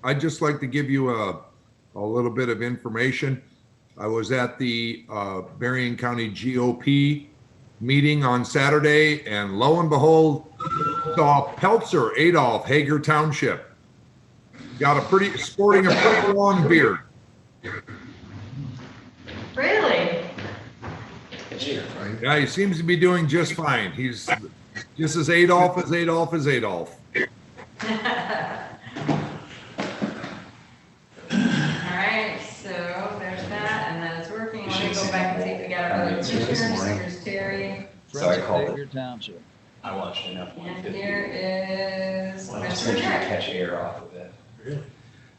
I'd just like to give you a little bit of information. I was at the Berrien County GOP meeting on Saturday, and lo and behold, saw Peltzer Adolf, Hager Township. Got sporting a pretty long beard. Really? Yeah, he seems to be doing just fine. He's just as Adolf as Adolf as Adolf. All right, so there's that, and then it's working. Let me go back and see if we got our other commissioners. Here's Terry. So I called it. Township. I watched enough. And here is Well, I was Commissioner trying to Jack. catch air off of it. Really?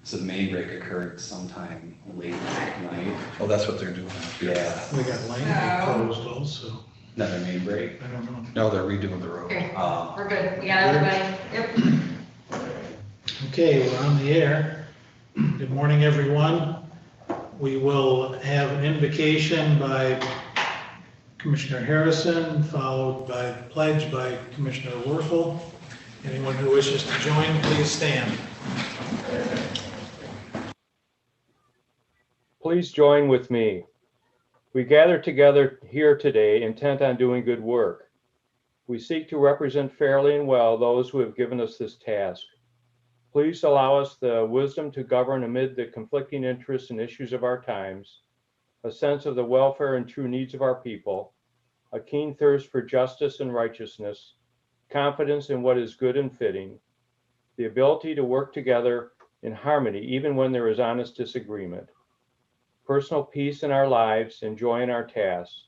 So the main break occurred sometime late at night. Oh, that's what they're doing. Yeah, We got Lang closed also. another main break. I don't know. No, they're redoing the road. Okay, Uh, we're good. We got everybody. Yep. Okay, we're on the air. Good morning, everyone. We will have an invocation by Commissioner Harrison, followed by the pledge by Commissioner Werfel. Anyone who wishes to join, please stand. Please join with me. We gather together here today intent on doing good work. We seek to represent fairly and well those who have given us this task. Please allow us the wisdom to govern amid the conflicting interests and issues of our times, a sense of the welfare and true needs of our people, a keen thirst for justice and righteousness, confidence in what is good and fitting, the ability to work together in harmony even when there is honest disagreement, personal peace in our lives and joy in our tasks.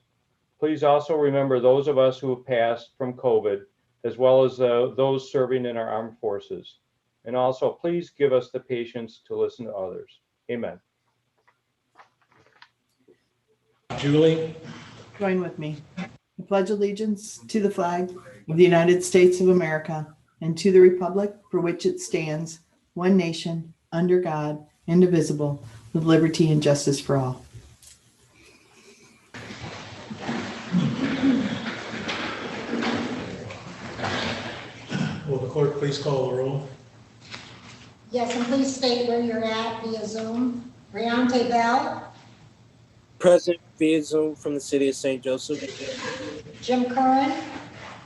Please also remember those of us who have passed from COVID, as well as those serving in our armed forces. And also, please give us the patience to listen to others. Amen. Julie? Join with me. I pledge allegiance to the flag of the United States of America and to the republic for which it stands, one nation, under God, indivisible, with liberty and justice for all. Will the clerk please call the roll? Yes, and please state where you're at via Zoom. Briante Bell, Present via Zoom from the city of St. Joseph. Jim Curran,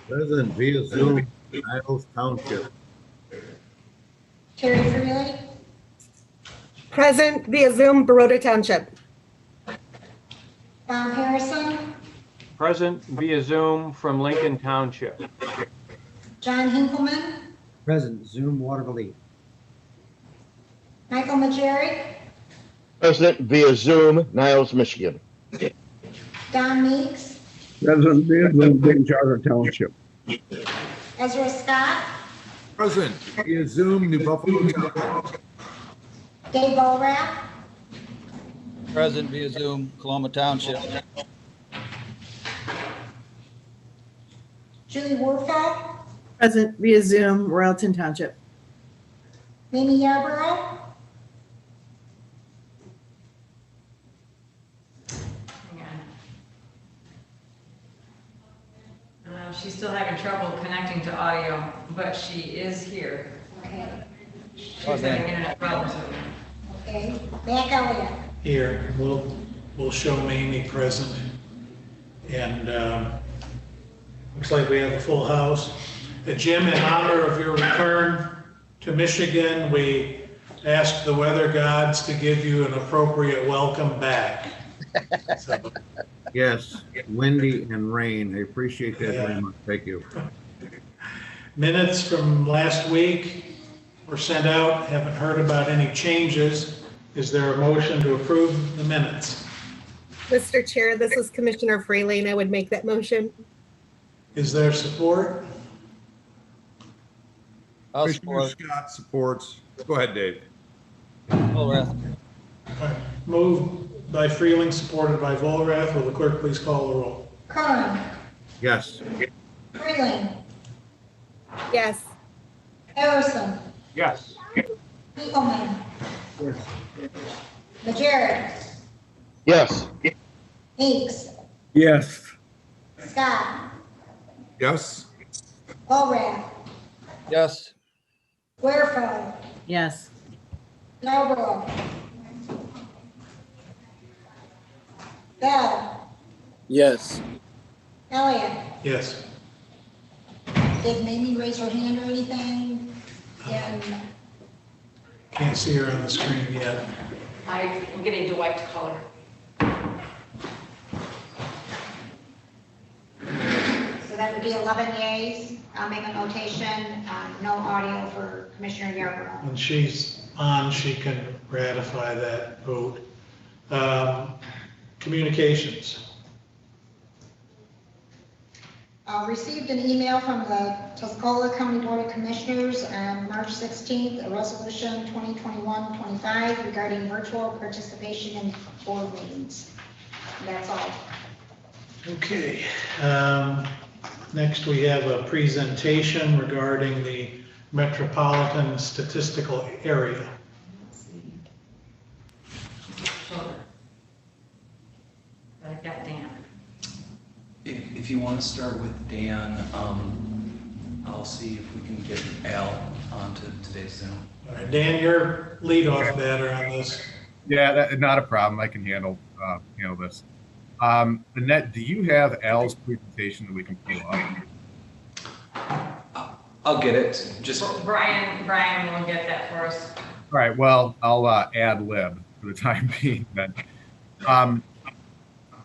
Present via Zoom, Niles Township. Terry Freely, Present via Zoom, Baroda Township. Bob Harrison, Present via Zoom from Lincoln Township. John Hinkleman, Present Zoom, Waterville. Michael Majeri, Present via Zoom, Niles, Michigan. Don Meeks, Present via Zoom, Big Charter Township. Ezra Scott, Present via Zoom, New Buffalo Township. Dave Borath, Present via Zoom, Coloma Township. Julie Werfel, Present via Zoom, Royalton Township. Mimi Yarborough, Hang on. She's still having trouble connecting to audio, but she is here. okay, She's having internet problems with her. okay, Matt Elliott, Here, we'll show Mamie present. And looks like we have a full house. Jim, in honor of your return to Michigan, we asked the weather gods to give you an appropriate welcome back. So, Yes, windy and rain. I appreciate that Yeah. very much. Thank you. minutes from last week were sent out. Haven't heard about any changes. Is there a motion to approve the minutes? Mr. Chair, this is Commissioner Freely, and I would make that motion. Is there support? I'll Commissioner support. Scott supports. Go ahead, Dave. Volrath. Moved by Freeling, supported by Volrath. Will the clerk please call the roll? Curran, Yes. Freeling, Yes. Harrison, Yes. Hinkleman, Majeri, Yes. Meeks, Yes. Scott, Yes? Borath, Yes. Werfel, Yes. Scarborough. Bell. Yes. Elliott. Yes. Did Mamie raise her hand or anything? And Can't see her on the screen yet. I'm getting Dwight to call her. so that would be 11 yeas. I'll make a notation, no audio for Commissioner Yarborough. When she's on, she can ratify that vote. Communications. Received an email from the Tuscola County Board of Commissioners on March 16th, a resolution 2021-25 regarding virtual participation in board meetings. And that's all. Okay. Next, we have a presentation regarding the metropolitan statistical area. Let's see. Sure. I've got Dan. If you want to start with Dan, I'll see if we can get Al onto today's Zoom. All right, Dan, your leadoff batter on this. Yeah, not a problem. I can handle this. Annette, do you have Al's presentation that we can pull up? I'll get it. Just Brian will get that for us. All right. Well, I'll ad lib for the time being then.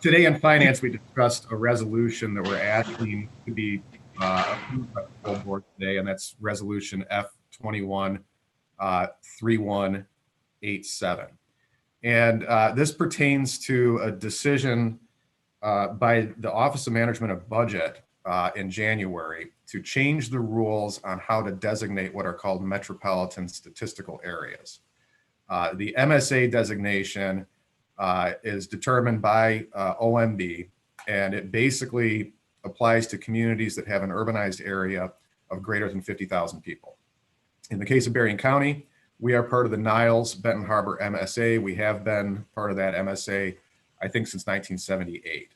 Today in finance, we discussed a resolution that we're asking to be approved by the full board today, and that's resolution F21-3187. And this pertains to a decision by the Office of Management of Budget in January to change the rules on how to designate what are called metropolitan statistical areas. The MSA designation is determined by OMB, and it basically applies to communities that have an urbanized area of greater than 50,000 people. In the case of Berrien County, we are part of the Niles Benton Harbor MSA. We have been part of that MSA, I think, since 1978.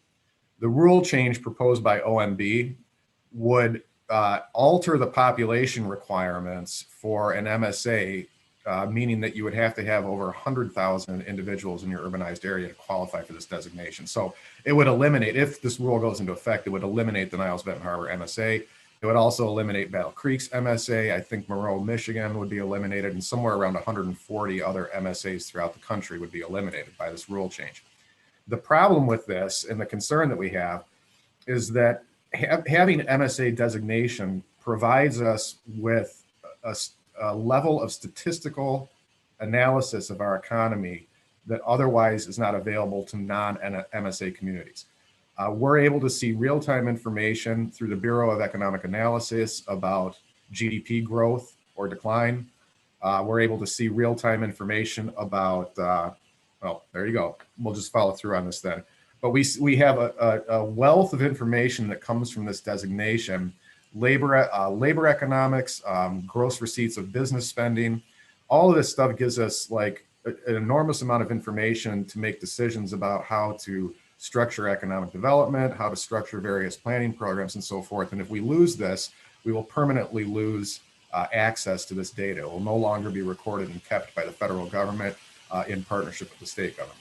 The rule change proposed by OMB would alter the population requirements for an MSA, meaning that you would have to have over 100,000 individuals in your urbanized area to qualify for this designation. So it would eliminate, if this rule goes into effect, it would eliminate the Niles Benton Harbor MSA. It would also eliminate Battle Creek's MSA. I think Monroe, Michigan would be eliminated, and somewhere around 140 other MSAs throughout the country would be eliminated by this rule change. The problem with this, and the concern that we have, is that having MSA designation provides us with a level of statistical analysis of our economy that otherwise is not available to non-MSA communities. We're able to see real-time information through the Bureau of Economic Analysis about GDP growth or decline. We're able to see real-time information about, well, there you go. We'll just follow through on this then. But we have a wealth of information that comes from this designation: labor economics, gross receipts of business spending. All of this stuff gives us like an enormous amount of information to make decisions about how to structure economic development, how to structure various planning programs, and so forth. And if we lose this, we will permanently lose access to this data. It will no longer be recorded and kept by the federal government in partnership with the state government.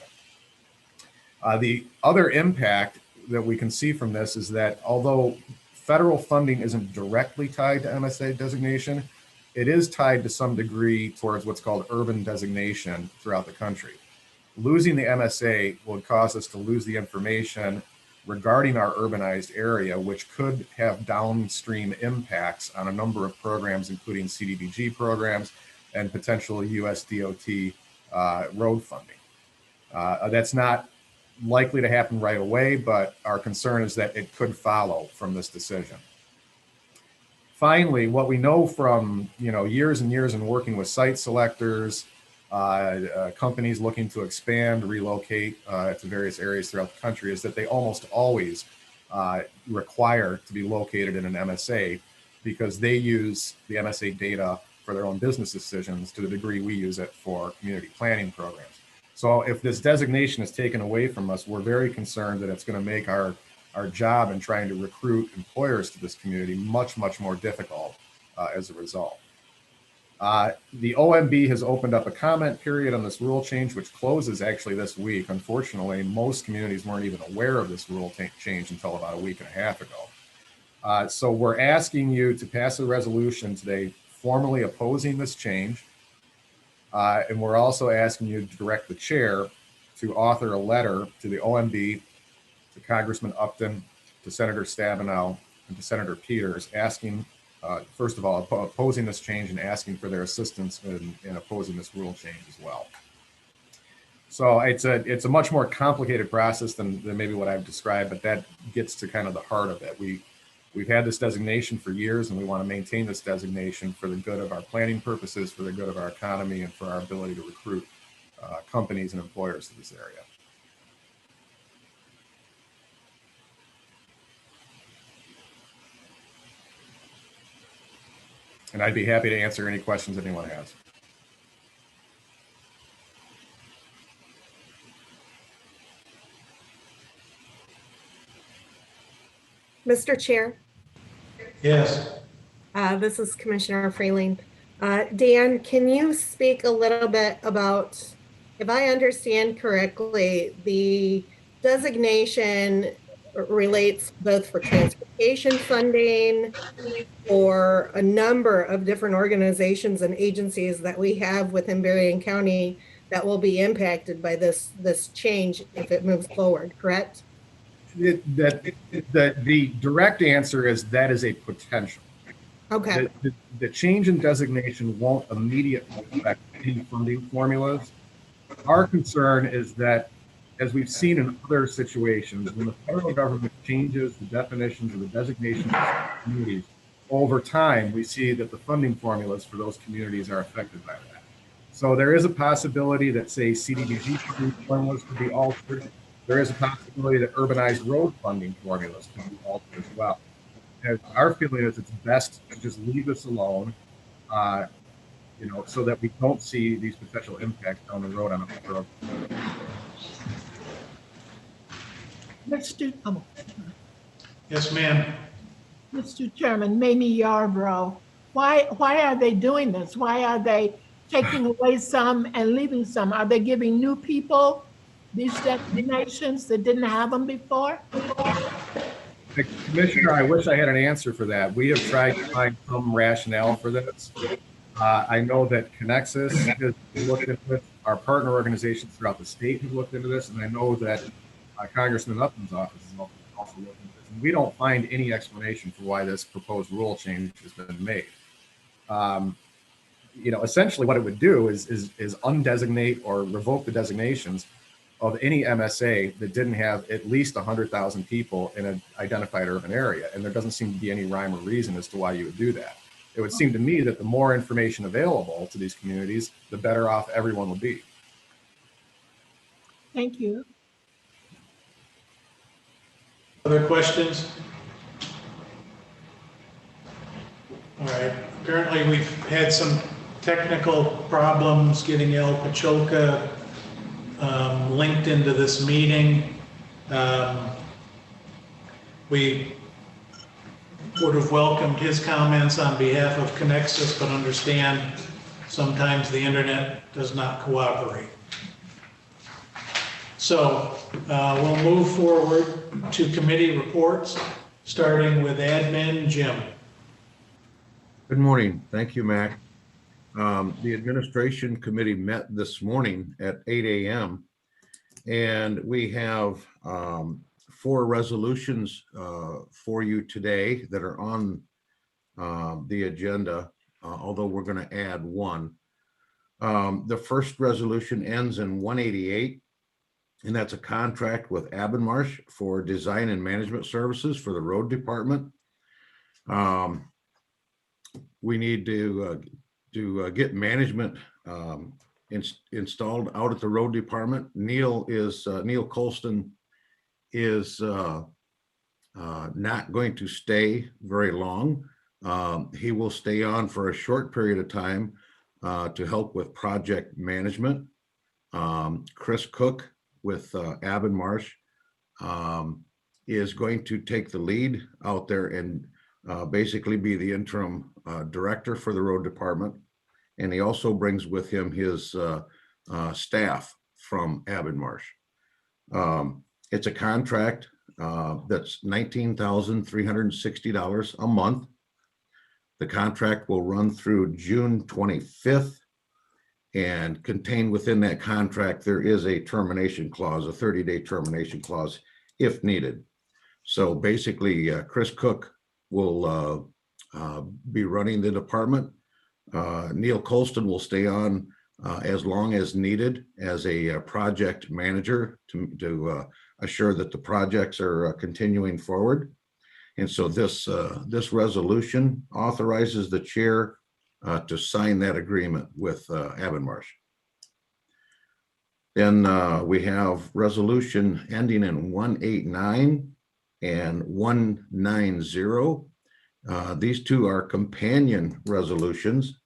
The other impact that we can see from this is that although federal funding isn't directly tied to MSA designation, it is tied to some degree towards what's called urban designation throughout the country. Losing the MSA would cause us to lose the information regarding our urbanized area, which could have downstream impacts on a number of programs, including CDBG programs and potential US DOT road funding. That's not likely to happen right away, but our concern is that it could follow from this decision. Finally, what we know from years and years in working with site selectors, companies looking to expand, relocate to various areas throughout the country, is that they almost always require to be located in an MSA because they use the MSA data for their own business decisions to the degree we use it for community planning programs. So if this designation is taken away from us, we're very concerned that it's going to make our job in trying to recruit employers to this community much, much more difficult as a result. The OMB has opened up a comment period on this rule change, which closes actually this week. Unfortunately, most communities weren't even aware of this rule change until about a week and a half ago. So we're asking you to pass a resolution today formally opposing this change. And we're also asking you to direct the chair to author a letter to the OMB, to Congressman Upton, to Senator Stabenow, and to Senator Peters, asking, first of all, opposing this change and asking for their assistance in opposing this rule change as well. So it's a much more complicated process than maybe what I've described, but that gets to kind of the heart of it. We've had this designation for years, and we want to maintain this designation for the good of our planning purposes, for the good of our economy, and for our ability to recruit companies and employers to this area. And I'd be happy to answer any questions anyone has. Mr. Chair, Yes. this is Commissioner Freeling. Dan, can you speak a little bit about, if I understand correctly, the designation relates both for transportation funding, for a number of different organizations and agencies that we have within Berrien County that will be impacted by this change if it moves forward, correct? The direct answer is that is a potential. Okay. The change in designation won't immediately affect any funding formulas. Our concern is that, as we've seen in other situations, when the federal government changes the definitions of the designations of communities, over time, we see that the funding formulas for those communities are affected by that. So there is a possibility that, say, CDBG funding formulas could be altered. There is a possibility that urbanized road funding formulas could be altered as well. And our feeling is it's best to just leave this alone, so that we don't see these potential impacts down the road on a road. Yes, ma'am. Mr. Chairman, Mamie Yarbrough, why are they doing this? Why are they taking away some and leaving some? Are they giving new people these designations that didn't have them before? Commissioner, I wish I had an answer for that. We have tried to find some rationale for this. I know that Connexus has looked into this. Our partner organizations throughout the state have looked into this, and I know that Congressman Upton's office has also looked into this. And we don't find any explanation for why this proposed rule change has been made. Essentially what it would do is undesignate or revoke the designations of any MSA that didn't have at least 100,000 people in an identified urban area. And there doesn't seem to be any rhyme or reason as to why you would do that. It would seem to me that the more information available to these communities, the better off everyone would be. Thank you. Other questions? All right. Apparently we've had some technical problems getting El Pachoka linked into this meeting. We would have welcomed his comments on behalf of Connexus, but understand sometimes the internet does not cooperate. So we'll move forward to committee reports, starting with admin. Jim. Good morning. Thank you, Mac. The administration committee met this morning at 8 a.m. and we have 4 resolutions for you today that are on the agenda, although we're going to add one. The first resolution ends in 188, and that's a contract with Abbenmarsh for design and management services for the road department. We need to get management installed out at the road department. Neil Colston is not going to stay very long. He will stay on for a short period of time to help with project management. Chris Cook with Abbenmarsh is going to take the lead out there and basically be the interim director for the road department. and he also brings with him his staff from Abbott Marsh. It's a contract that's $19,360 a month. The contract will run through June 25th, and contained within that contract, there is a termination clause, a 30-day termination clause if needed. So basically, Chris Cook will be running the department. Neil Colston will stay on as long as needed as a project manager to assure that the projects are continuing forward. And so this resolution authorizes the chair to sign that agreement with Abbott Marsh. Then we have resolution ending in 189 and 190. These two are companion resolutions.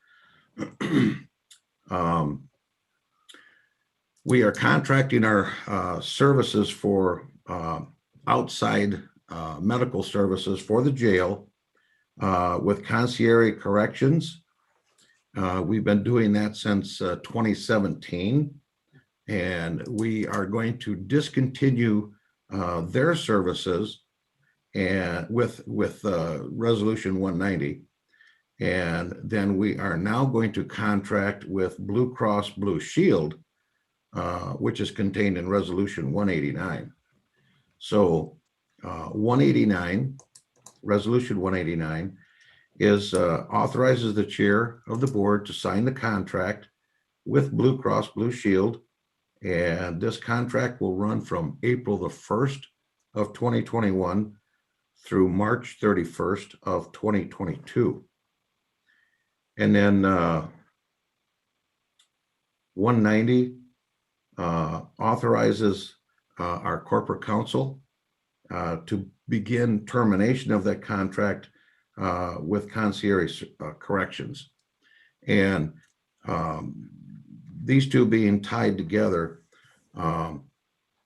We are contracting our services for outside medical services for the jail with Concierge Corrections. We've been doing that since 2017, and we are going to discontinue their services and with resolution 190. And then we are now going to contract with Blue Cross Blue Shield, which is contained in resolution 189. So 189, resolution 189 is authorizes the chair of the board to sign the contract with Blue Cross Blue Shield. And this contract will run from April the 1st of 2021 through March 31st of 2022. And then 190 authorizes our corporate counsel to begin termination of that contract with Concierge Corrections. And these two being tied together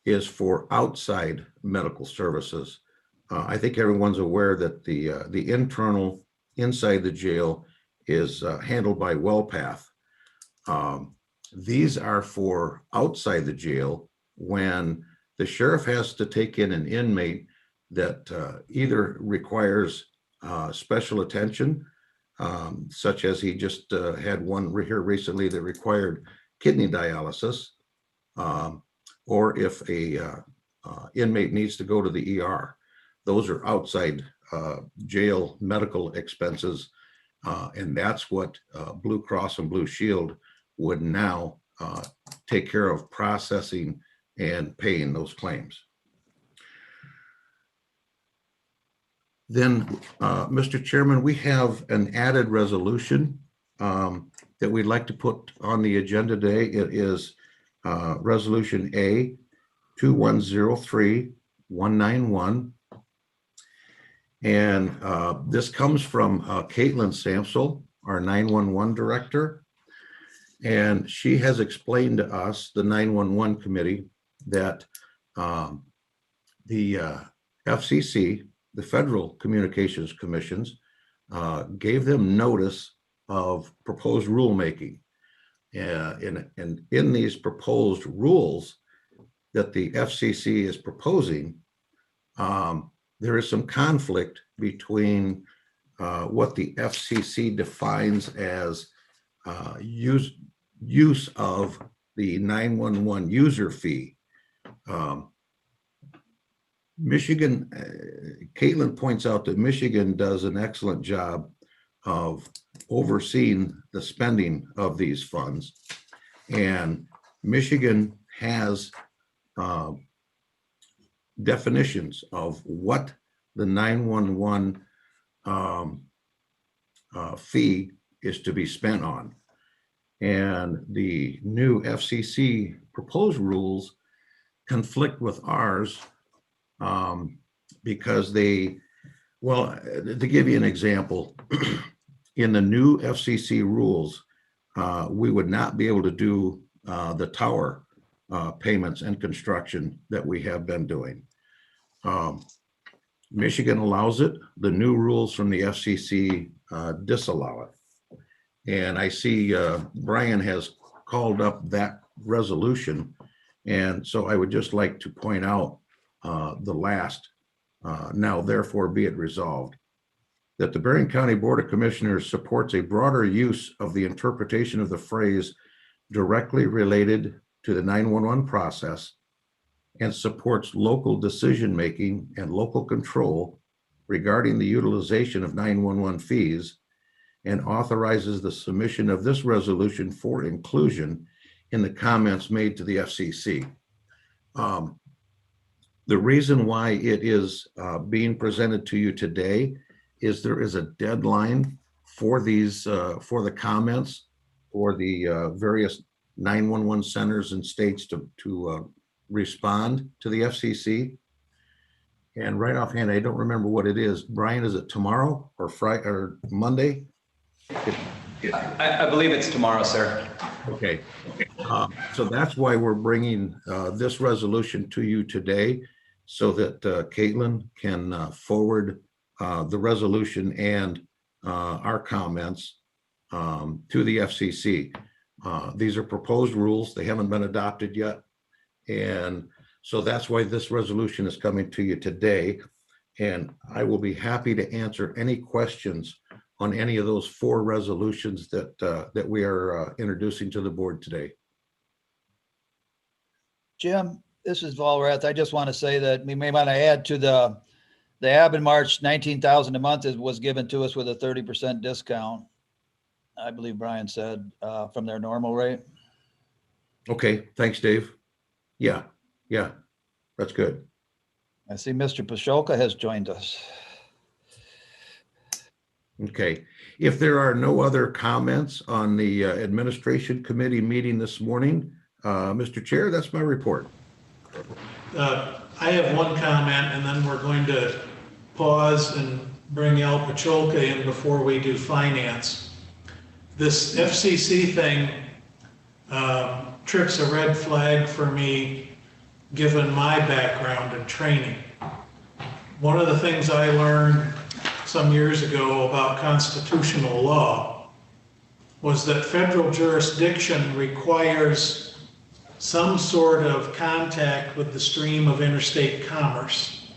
is for outside medical services. I think everyone's aware that the internal inside the jail is handled by WellPath. These are for outside the jail when the sheriff has to take in an inmate that either requires special attention, such as he just had one here recently that required kidney dialysis, or if a inmate needs to go to the ER. Those are outside jail medical expenses, and that's what Blue Cross and Blue Shield would now take care of, processing and paying those claims. Then, Mr. Chairman, we have an added resolution that we'd like to put on the agenda today. It is Resolution A 2103-191. And this comes from Caitlin Samsel, our 911 director. And she has explained to us, the 911 committee, that the FCC, the Federal Communications Commissions, gave them notice of proposed rulemaking. And in these proposed rules that the FCC is proposing, there is some conflict between what the FCC defines as use of the 911 user fee. Michigan, Caitlin points out that Michigan does an excellent job of overseeing the spending of these funds. And Michigan has definitions of what the 911 fee is to be spent on. And the new FCC proposed rules conflict with ours because well, to give you an example, in the new FCC rules, we would not be able to do the tower payments and construction that we have been doing. Michigan allows it. The new rules from the FCC disallow it. And I see Brian has called up that resolution. And so I would just like to point out the last, now therefore be it resolved, that the Berrien County Board of Commissioners supports a broader use of the interpretation of the phrase directly related to the 911 process and supports local decision-making and local control regarding the utilization of 911 fees, and authorizes the submission of this resolution for inclusion in the comments made to the FCC. The reason why it is being presented to you today is there is a deadline for these, for the comments for the various 911 centers and states to respond to the FCC. And right offhand, I don't remember what it is. Brian, is it tomorrow or Friday or Monday? I believe it's tomorrow, sir. Okay. So that's why we're bringing this resolution to you today, so that Caitlin can forward the resolution and our comments to the FCC. These are proposed rules. They haven't been adopted yet. And so that's why this resolution is coming to you today. And I will be happy to answer any questions on any of those 4 resolutions that we are introducing to the board today. Jim, this is Volrath. I just want to say that we may want to add to the Ab March, 19,000 a month was given to us with a 30% discount. I believe Brian said from their normal rate. Okay, thanks, Dave. Yeah, that's good. I see Mr. Pasholka has joined us. Okay, if there are no other comments on the administration committee meeting this morning, Mr. Chair, that's my report. I have one comment, and then we're going to pause and bring Al Pacholka in before we do finance. This FCC thing trips a red flag for me, given my background and training. One of the things I learned some years ago about constitutional law was that federal jurisdiction requires some sort of contact with the stream of interstate commerce.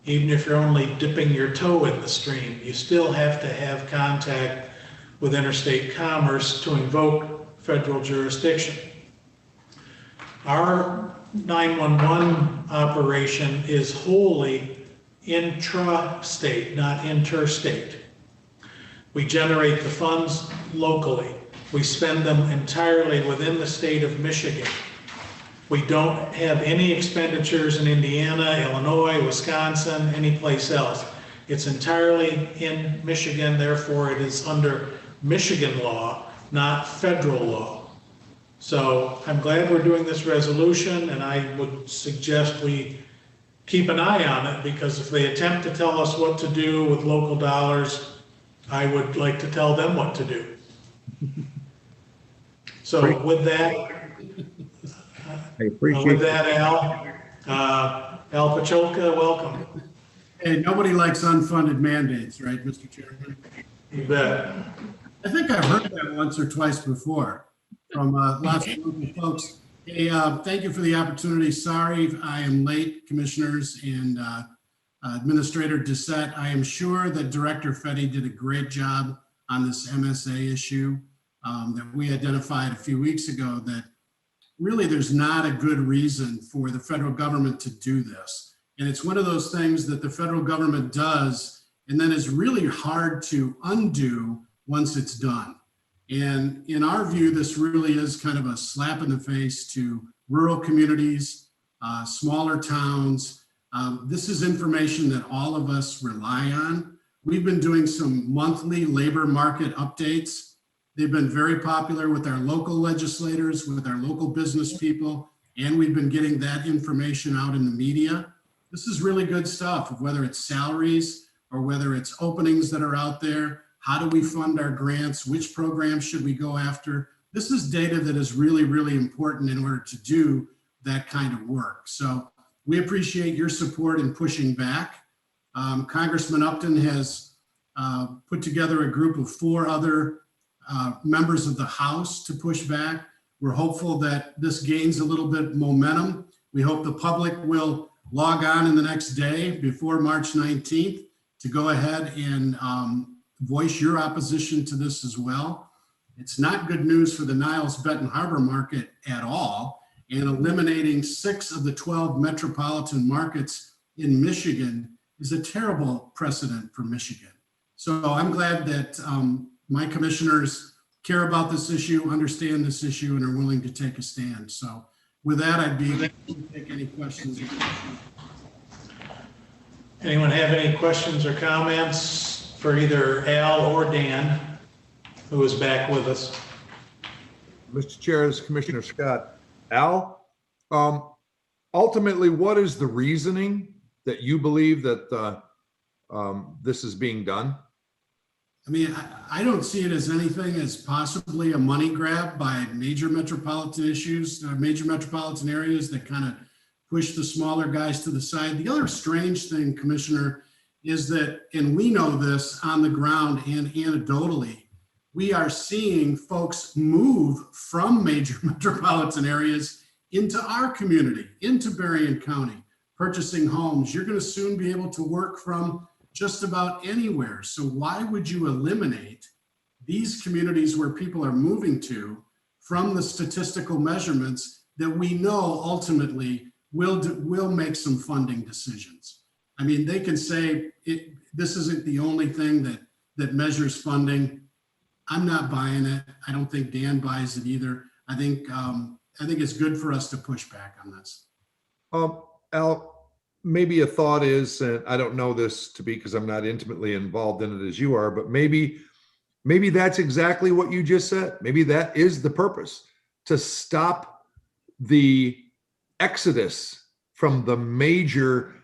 Even if you're only dipping your toe in the stream, you still have to have contact with interstate commerce to invoke federal jurisdiction. Our 911 operation is wholly intra-state, not interstate. We generate the funds locally. We spend them entirely within the state of Michigan. We don't have any expenditures in Indiana, Illinois, Wisconsin, any place else. It's entirely in Michigan, therefore it is under Michigan law, not federal law. So I'm glad we're doing this resolution, and I would suggest we keep an eye on it, because if they attempt to tell us what to do with local dollars, I would like to tell them what to do. So with that, Al Pacholka, welcome. Hey, nobody likes unfunded mandates, right, Mr. Chairman? You bet. I think I've heard that once or twice before from lots of local folks. Hey, thank you for the opportunity. Sorry I am late, commissioners and Administrator Doucette. I am sure that Director Fetty did a great job on this MSA issue that we identified a few weeks ago, that really there's not a good reason for the federal government to do this. And it's one of those things that the federal government does and then is really hard to undo once it's done. And in our view, this really is kind of a slap in the face to rural communities, smaller towns. This is information that all of us rely on. We've been doing some monthly labor market updates. They've been very popular with our local legislators, with our local business people, and we've been getting that information out in the media. This is really good stuff, whether it's salaries or whether it's openings that are out there. How do we fund our grants? Which programs should we go after? This is data that is really, really important in order to do that kind of work. So we appreciate your support in pushing back. Congressman Upton has put together a group of 4 other members of the House to push back. We're hopeful that this gains a little bit momentum. We hope the public will log on in the next day before March 19th to go ahead and voice your opposition to this as well. It's not good news for the Niles-Benton Harbor market at all, and eliminating 6 of the 12 metropolitan markets in Michigan is a terrible precedent for Michigan. So I'm glad that my commissioners care about this issue, understand this issue, and are willing to take a stand. So with that, I'd be happy to take any questions. Anyone have any questions or comments for either Al or Dan, who is back with us? Mr. Chair, this is Commissioner Scott. Al, ultimately, what is the reasoning that you believe that this is being done? I mean, I don't see it as anything as possibly a money grab by major metropolitan major metropolitan areas that kind of push the smaller guys to the side. The other strange thing, Commissioner, is that, and we know this on the ground and anecdotally, we are seeing folks move from major metropolitan areas into our community, into Berrien County, purchasing homes. You're going to soon be able to work from just about anywhere. So why would you eliminate these communities where people are moving to from the statistical measurements that we know ultimately will make some funding decisions? I mean, they can say this isn't the only thing that measures funding. I'm not buying it. I don't think Dan buys it either. I think it's good for us to push back on this. Al, maybe a thought is, and I don't know this to be because I'm not intimately involved in it as you are, but maybe that's exactly what you just said. Maybe that is the purpose, to stop the exodus from the major,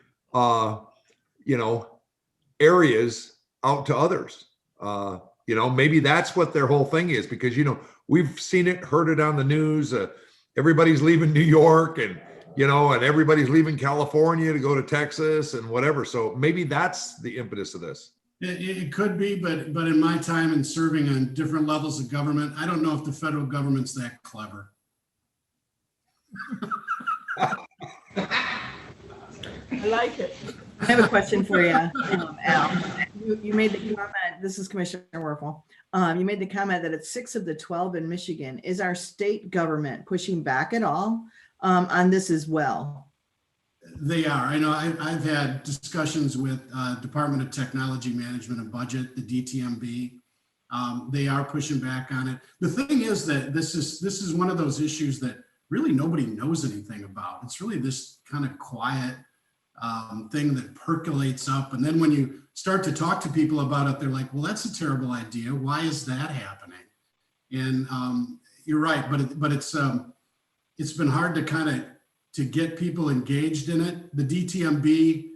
areas out to others. Maybe that's what their whole thing is, because, we've seen it, heard it on the news. Everybody's leaving New York and everybody's leaving California to go to Texas and whatever. So maybe that's the impetus of this. It could be, but in my time in serving on different levels of government, I don't know if the federal government's that clever. I like it. I have a question for you, Al. You made the comment, this is Commissioner Werfel. You made the comment that it's 6 of the 12 in Michigan. Is our state government pushing back at all on this as well? They are. I know I've had discussions with Department of Technology Management and Budget, the DTMB. They are pushing back on it. The thing is that this is one of those issues that really nobody knows anything about. It's really this kind of quiet thing that percolates up. And then when you start to talk to people about it, they're like, well, that's a terrible idea. Why is that happening? And you're right, but it's been hard to get people engaged in it. The DTMB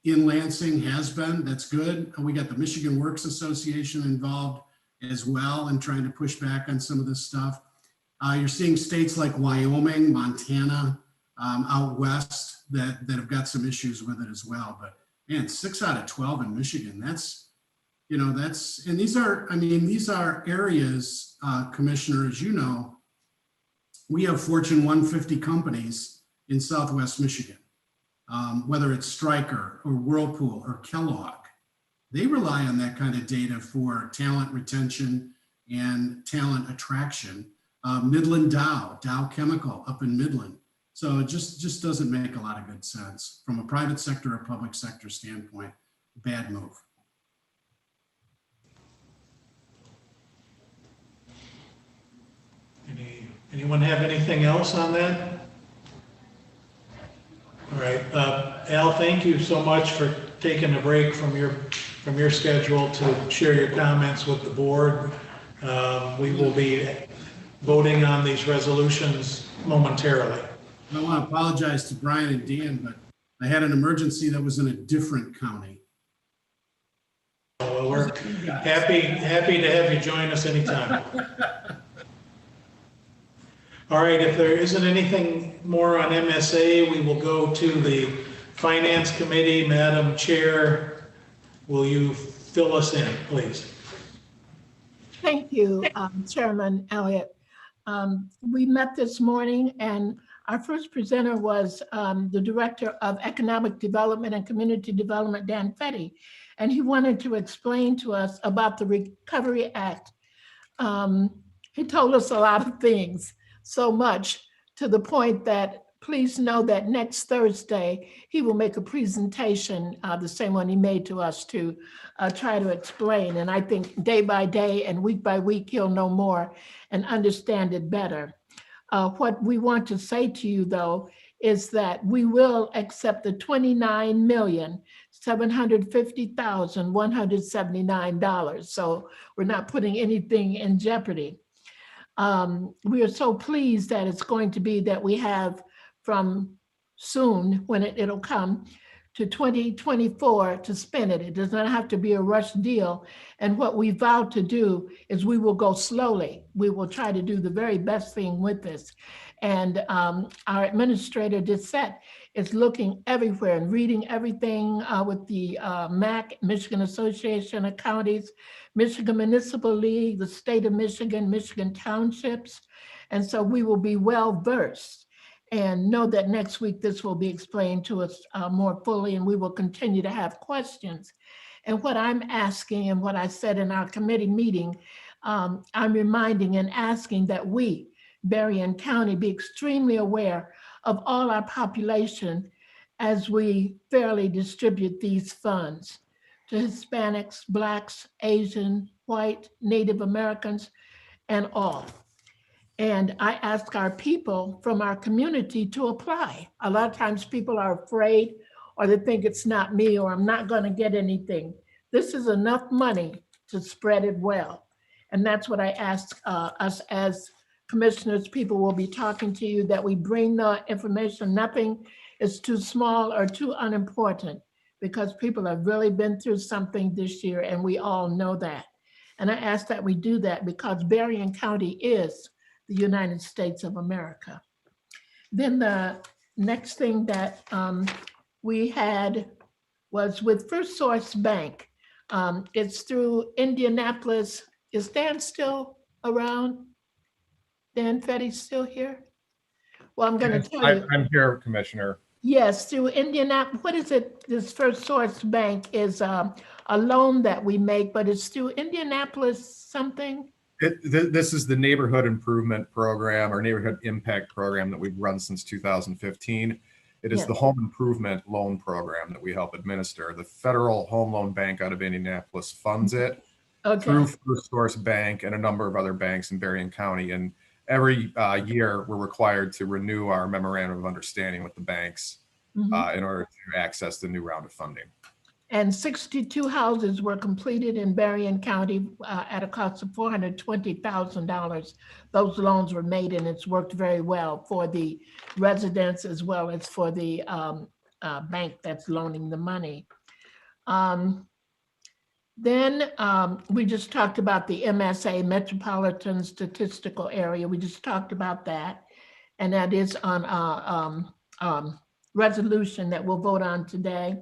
in Lansing has been, that's good. We got the Michigan Works Association involved as well and trying to push back on some of this stuff. You're seeing states like Wyoming, Montana, out west that have got some issues with it as well. But man, 6 out of 12 in Michigan, and these are areas, Commissioner, as you know, we have Fortune 150 companies in Southwest Michigan, whether it's Stryker or Whirlpool or Kellogg. They rely on that kind of data for talent retention and talent attraction. Midland Dow Chemical up in Midland. So it just doesn't make a lot of good sense from a private sector or public sector standpoint. Bad move. Anyone have anything else on that? All right, Al, thank you so much for taking a break from your schedule to share your comments with the board. We will be voting on these resolutions momentarily. I want to apologize to Brian and Dan, but I had an emergency that was in a different county. Well, we're happy to have you join us anytime. All right, if there isn't anything more on MSA, we will go to the Finance Committee. Madam Chair, will you fill us in, please? Thank you, Chairman Elliott. We met this morning and our first presenter was the Director of Economic Development and Community Development, Dan Fetty, and he wanted to explain to us about the Recovery Act. He told us a lot of things, so much to the point that please know that next Thursday, he will make a presentation, the same one he made to us to try to explain. And I think day by day and week by week, he'll know more and understand it better. What we want to say to you, though, is that we will accept the $29,750,179. So we're not putting anything in jeopardy. We are so pleased that it's going to be that we have from soon, when it'll come, to 2024 to spend it. It does not have to be a rush deal. And what we vowed to do is we will go slowly. We will try to do the very best thing with this. And our administrator, Dissette, is looking everywhere and reading everything with the MAC, Michigan Association of Counties, Michigan Municipal League, the state of Michigan, Michigan Townships. And so we will be well versed. And know that next week this will be explained to us more fully, and we will continue to have questions. And what I'm asking and what I said in our committee meeting, I'm reminding and asking that we, Berrien County, be extremely aware of all our population as we fairly distribute these funds to Hispanics, Blacks, Asian, white, Native Americans, and all. And I ask our people from our community to apply. A lot of times people are afraid or they think it's not me or I'm not going to get anything. This is enough money to spread it well. And that's what I ask us as commissioners. People will be talking to you that we bring the information. Nothing is too small or too unimportant because people have really been through something this year and we all know that. And I ask that we do that because Berrien County is the United States of America. Then the next thing that we had was with First Source Bank. It's through Indianapolis. Is Dan still around? Dan Fetty's still here? Well, I'm going to tell you. I'm here, Commissioner. Yes, through Indianapolis. What is it? This First Source Bank is a loan that we make, but it's through Indianapolis something. This is the Neighborhood Improvement Program or Neighborhood Impact Program that we've run since 2015. It is the Home Improvement Loan Program that we help administer. The Federal Home Loan Bank out of Indianapolis funds it through First Source Bank and a number of other banks in Berrien County. And every year we're required to renew our memorandum of understanding with the banks in order to access the new round of funding. And 62 houses were completed in Berrien County at a cost of $420,000. Those loans were made and it's worked very well for the residents as well as for the bank that's loaning the money. Then we just talked about the MSA, Metropolitan Statistical Area. We just talked about that. And that is on a resolution that we'll vote on today.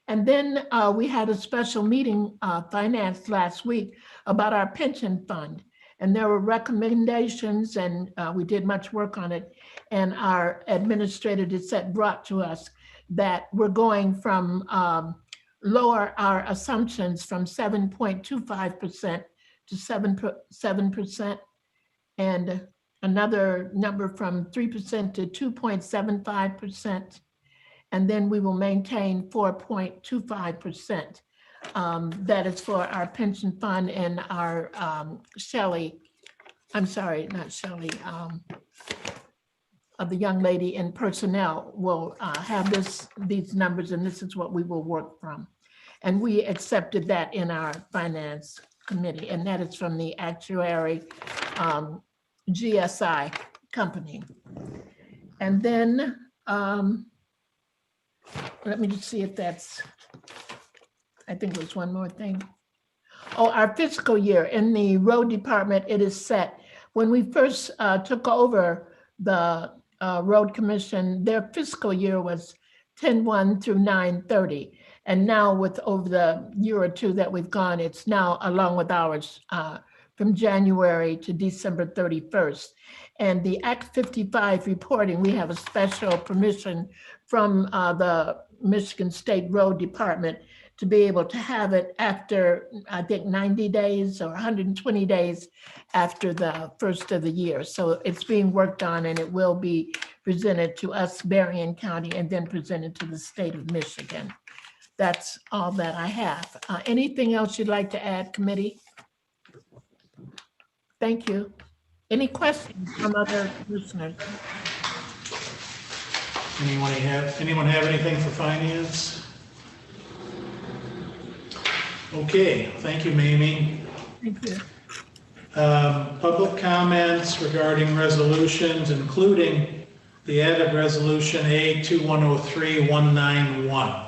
And then we had a special meeting, finance last week, about our pension fund. And there were recommendations and we did much work on it. And our administrator Dissette brought to us that we're going from lower our assumptions from 7.25% to 7%, and another number from 3% to 2.75%. And then we will maintain 4.25%. That is for our pension fund and our Shelley, I'm sorry, not Shelley, the young lady in personnel will have these numbers, and this is what we will work from. And we accepted that in our finance committee, and that is from the actuary GSI company. And then let me just see if that's, I think there's one more thing. Oh, our fiscal year in the road department, it is set. When we first took over the road commission, their fiscal year was 10/1 through 9/30. And now with over the year or two that we've gone, it's now along with ours from January to December 31st. And the Act 55 reporting, we have a special permission from the Michigan State Road Department to be able to have it after, I think, 90 days or 120 days after the first of the year. So it's being worked on, and it will be presented to us, Berrien County, and then presented to the state of Michigan. That's all that I have. Anything else you'd like to add, committee? Thank you. Any questions from other commissioners? Anyone have anything for finance? Okay, thank you, Mamie. Thank you. Public comments regarding resolutions, including the added resolution A2103191.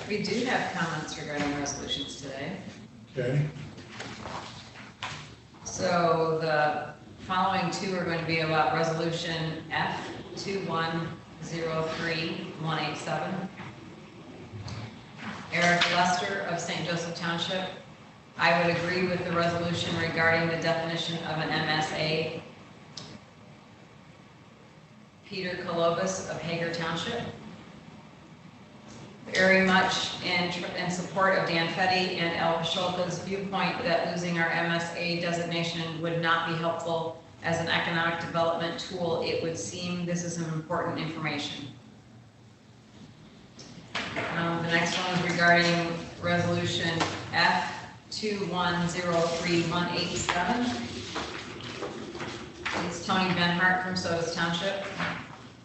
We do have comments regarding resolutions today. Okay. So the following two are going to be about resolution F2103187. Eric Lester of St. Joseph Township. I would agree with the resolution regarding the definition of an MSA. Peter Kolobus of Hager Township. Very much in support of Dan Fetty and Al Pasholka's viewpoint that losing our MSA designation would not be helpful as an economic development tool. It would seem this is an important information. The next one is regarding resolution F2103187. It's Tony Benhart from Sodas Township.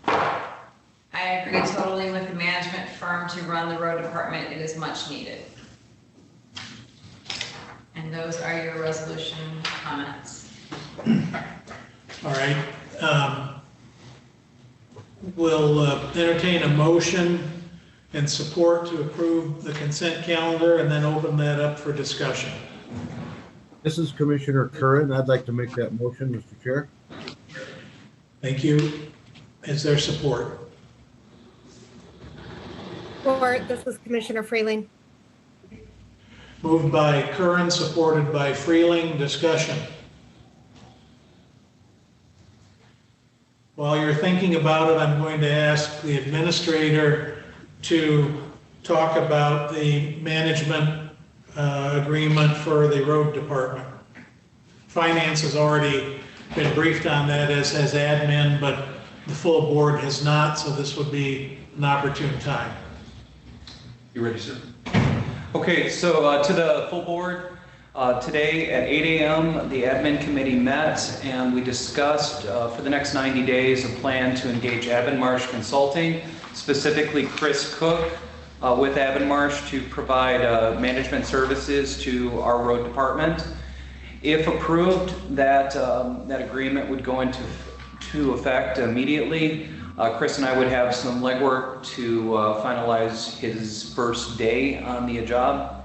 I agree totally with the management firm to run the road department. It is much needed. And those are your resolution comments. All right. We'll entertain a motion and support to approve the consent calendar and then open that up for discussion. This is Commissioner Curran. I'd like to make that motion, Mr. Chair. Thank you. Is there support? Support. This is Commissioner Freeling. Moved by Curran, supported by Freeling. Discussion. While you're thinking about it, I'm going to ask the administrator to talk about the management agreement for the road department. Finance has already been briefed on that, as has admin, but the full board has not, so this would be an opportune time. You ready, sir? Okay, so to the full board, today at 8 a.m. the admin committee met and we discussed for the next 90 days a plan to engage Marsh Consulting, specifically Chris Cook with Marsh to provide management services to our road department. If approved, that agreement would go into effect immediately. Chris and I would have some legwork to finalize his first day on the job.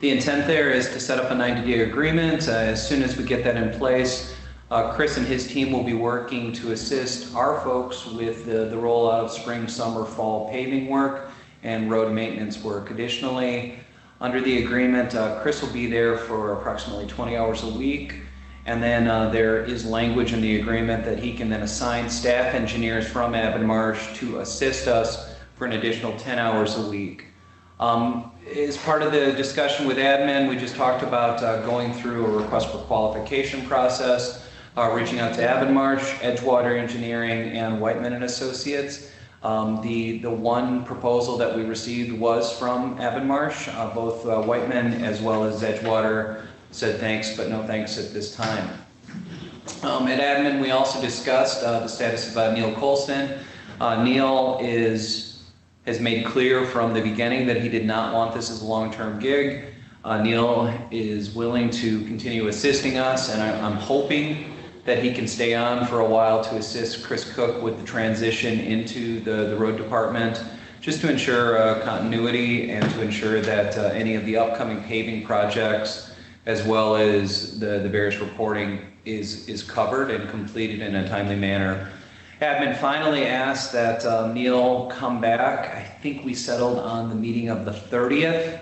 The intent there is to set up a 90-day agreement. As soon as we get that in place, Chris and his team will be working to assist our folks with the rollout of spring, summer, fall paving work and road maintenance work. Additionally, under the agreement, Chris will be there for approximately 20 hours a week. And then there is language in the agreement that he can then assign staff engineers from Marsh to assist us for an additional 10 hours a week. As part of the discussion with admin, we just talked about going through a request for qualification process, reaching out to Marsh, Edgewater Engineering, and Whiteman and Associates. The one proposal that we received was from Marsh. Both Whiteman as well as Edgewater said thanks, but no thanks at this time. At admin, we also discussed the status of Neil Colston. Neil has made clear from the beginning that he did not want this as a long-term gig. Neil is willing to continue assisting us, and I'm hoping that he can stay on for a while to assist Chris Cook with the transition into the road department, just to ensure continuity and to ensure that any of the upcoming paving projects as well as the various reporting is covered and completed in a timely manner. Admin finally asked that Neil come back. I think we settled on the meeting of the 30th.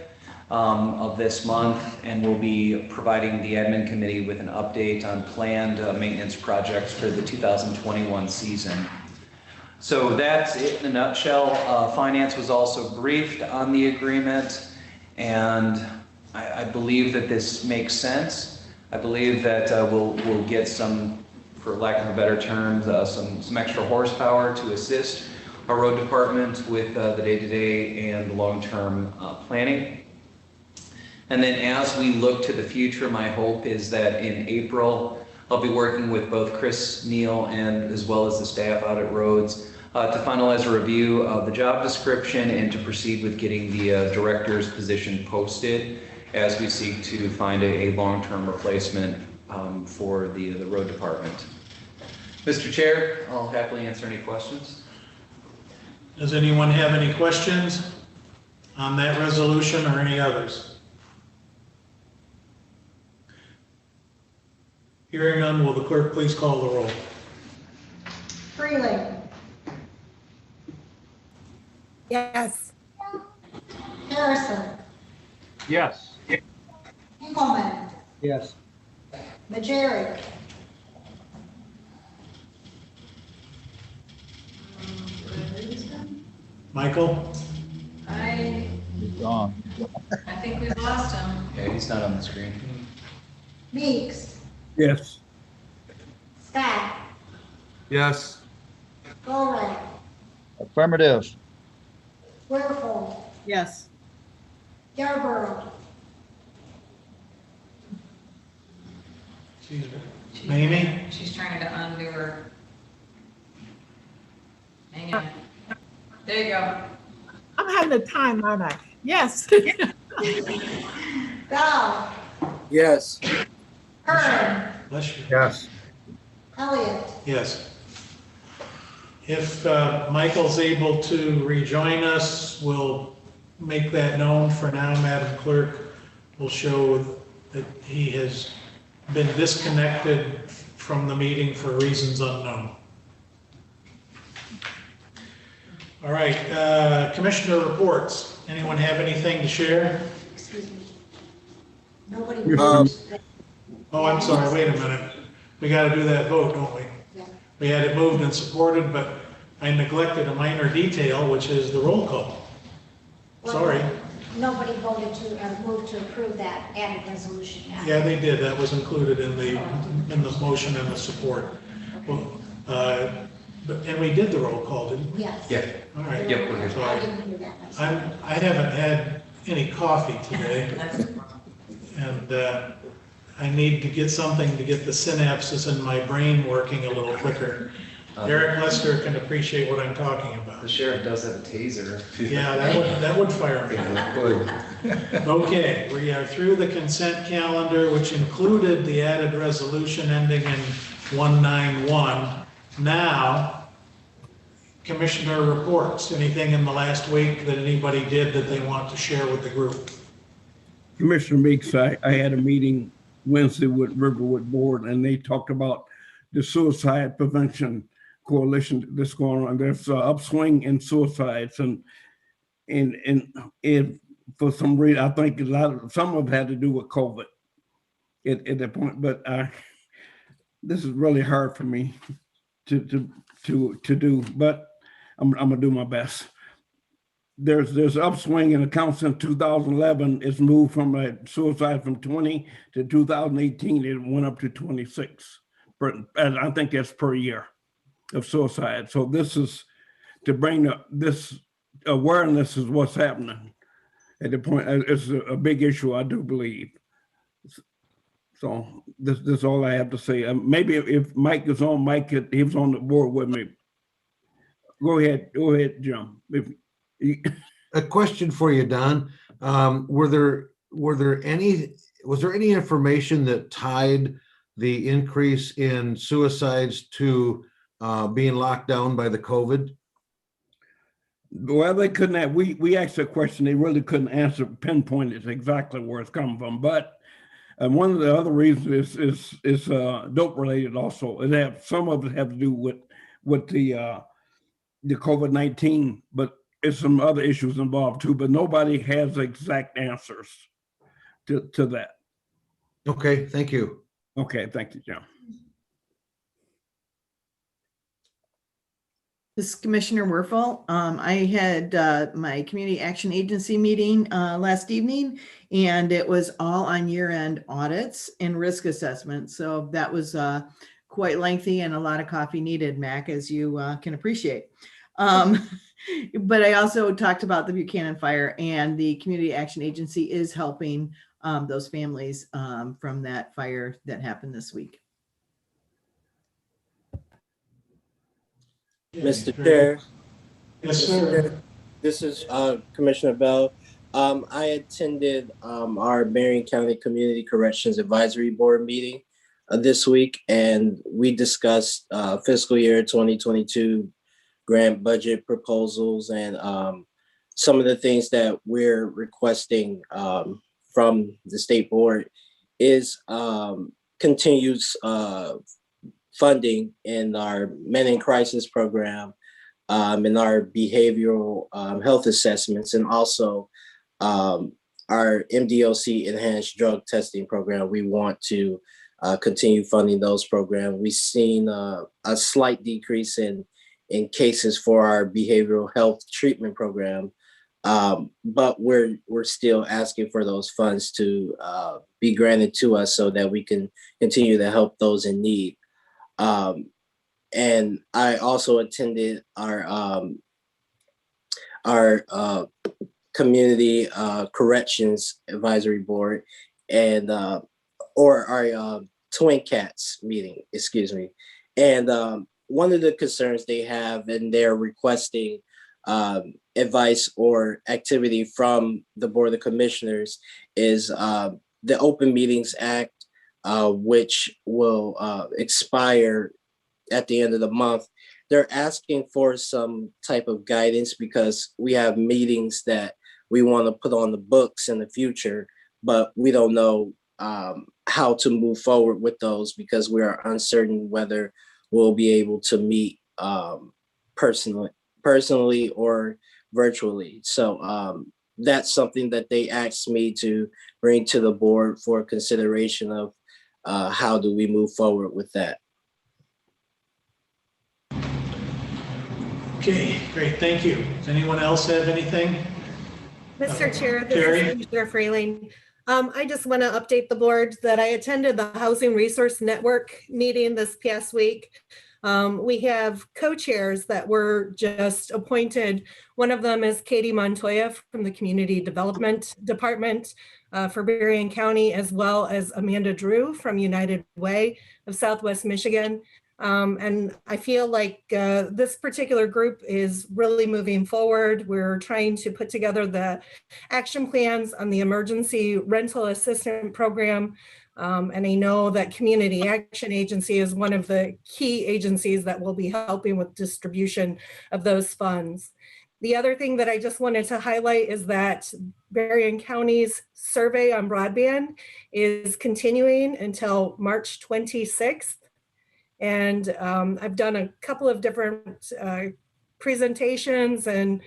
of this month, and we'll be providing the admin committee with an update on planned maintenance projects for the 2021 season. So that's it in a nutshell. Finance was also briefed on the agreement, and I believe that this makes sense. I believe that we'll get some, for lack of a better term, some extra horsepower to assist our road department with the day-to-day and long-term planning. And then as we look to the future, my hope is that in April, I'll be working with both Chris Neal and as well as the staff out at Roads to finalize a review of the job description and to proceed with getting the director's position posted as we seek to find a long-term replacement for the road department. Mr. Chair, I'll happily answer any questions. Does anyone have any questions on that resolution or any others? Hearing none, will the clerk please call the roll? Freeling. Yes. Harrison. Yes. Engelmann. Yes. Majerick. Michael? I Gone. think we've lost him. Yeah, he's not on the screen. Meeks. Yes. Scott. Yes. Golrad. Affirmative. Werfel. Yes. Yarborough. Mamie? She's trying to undo her. Hang on. There you go. I'm having a time, aren't I? Yes. Dow. Yes. Kern. Bless you. Yes. Elliott. Yes. If Michael's able to rejoin us, we'll make that known. For now, Madam Clerk, we'll show that he has been disconnected from the meeting for reasons unknown. All right, Commissioner reports. Anyone have anything to share? Excuse me. Nobody. Oh, I'm sorry, wait a minute. We got to do that vote, don't we? Yeah. We had it moved and supported, but I neglected a minor detail, which is the roll call. Well, Sorry. Nobody voted to move to approve that added resolution. Yeah, they did. That was included in the motion and the support. Well, and we did the roll call, didn't we? Yes. Yeah. All right. Yep, we're here. So I didn't hear that myself. I haven't had any coffee today, That's and I need to get something to get the synapses in my brain working a little quicker. Eric Lester can appreciate what I'm talking about. The sheriff does have a taser. Yeah, that would fire me. Okay, we are through the consent calendar, which included the added resolution ending in 191. Now, Commissioner reports. Anything in the last week that anybody did that they want to share with the group? Commissioner Meeks, I had a meeting Wednesday with Riverwood Board, and they talked about the suicide prevention coalition that's going on. There's an upswing in suicides, and for some reason, I think some of it had to do with COVID at that point. But this is really hard for me to do, but I'm gonna do my best. There's upswing in accounts in 2011. It's moved from a suicide from 20 to 2018. It went up to 26. And I think that's per year of suicide. So this is to bring this awareness is what's happening at the point. It's a big issue, I do believe. So this is all I have to say. Maybe if Mike is on, he was on the board with me. Go ahead, Jim. A question for you, Don. Was there any information that tied the increase in suicides to being locked down by the COVID? Well, they couldn't. We asked a question. They really couldn't answer, pinpoint it exactly where it's coming from. But one of the other reasons is dope related. Also, some of it have to do with the COVID-19. But it's some other issues involved too, but nobody has exact answers to that. Okay, thank you. Okay, thank you, Jim. This is Commissioner Werfel. I had my Community Action Agency meeting last evening, and it was all on year-end audits and risk assessments. So that was quite lengthy and a lot of coffee needed, Mac, as you can appreciate. But I also talked about the Buchanan fire, and the Community Action Agency is helping those families from that fire that happened this week. Mr. Chair. Yes, Mr. sir. Chair, this is Commissioner Bell. I attended our Berrien County Community Corrections Advisory Board meeting this week, and we discussed fiscal year 2022 grant budget proposals and some of the things that we're requesting from the state board is continued funding in our Men in Crisis program, in our behavioral health assessments, and also our MDOC enhanced drug testing program. We want to continue funding those programs. We've seen a slight decrease in cases for our behavioral health treatment program, but we're still asking for those funds to be granted to us so that we can continue to help those in need. And I also attended our community corrections advisory board and or our Twin Cats meeting, excuse me. And one of the concerns they have, and they're requesting advice or activity from the Board of Commissioners, is the Open Meetings Act, which will expire at the end of the month. They're asking for some type of guidance because we have meetings that we want to put on the books in the future, but we don't know how to move forward with those because we are uncertain whether we'll be able to meet personally or virtually. So that's something that they asked me to bring to the board for consideration of how do we move forward with that. Okay, great, thank you. Does anyone else have anything? Mr. Chair, this Terry? is Commissioner Freeling. I just want to update the board that I attended the Housing Resource Network meeting this past week. We have co-chairs that were just appointed. One of them is Katie Montoya from the Community Development Department for Berrien County, as well as Amanda Drew from United Way of Southwest Michigan. And I feel like this particular group is really moving forward. We're trying to put together the action plans on the emergency rental assistance program. And I know that Community Action Agency is one of the key agencies that will be helping with distribution of those funds. The other thing that I just wanted to highlight is that Berrien County's survey on broadband is continuing until March 26th. And I've done a couple of different presentations and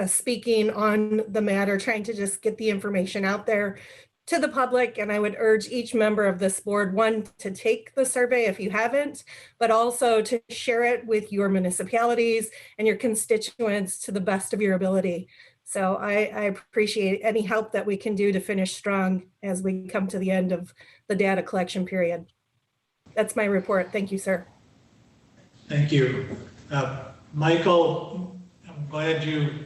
speaking on the matter, trying to just get the information out there to the public. And I would urge each member of this board, one, to take the survey if you haven't, but also to share it with your municipalities and your constituents to the best of your ability. So I appreciate any help that we can do to finish strong as we come to the end of the data collection period. That's my report. Thank you, sir. Thank you. Michael, I'm glad you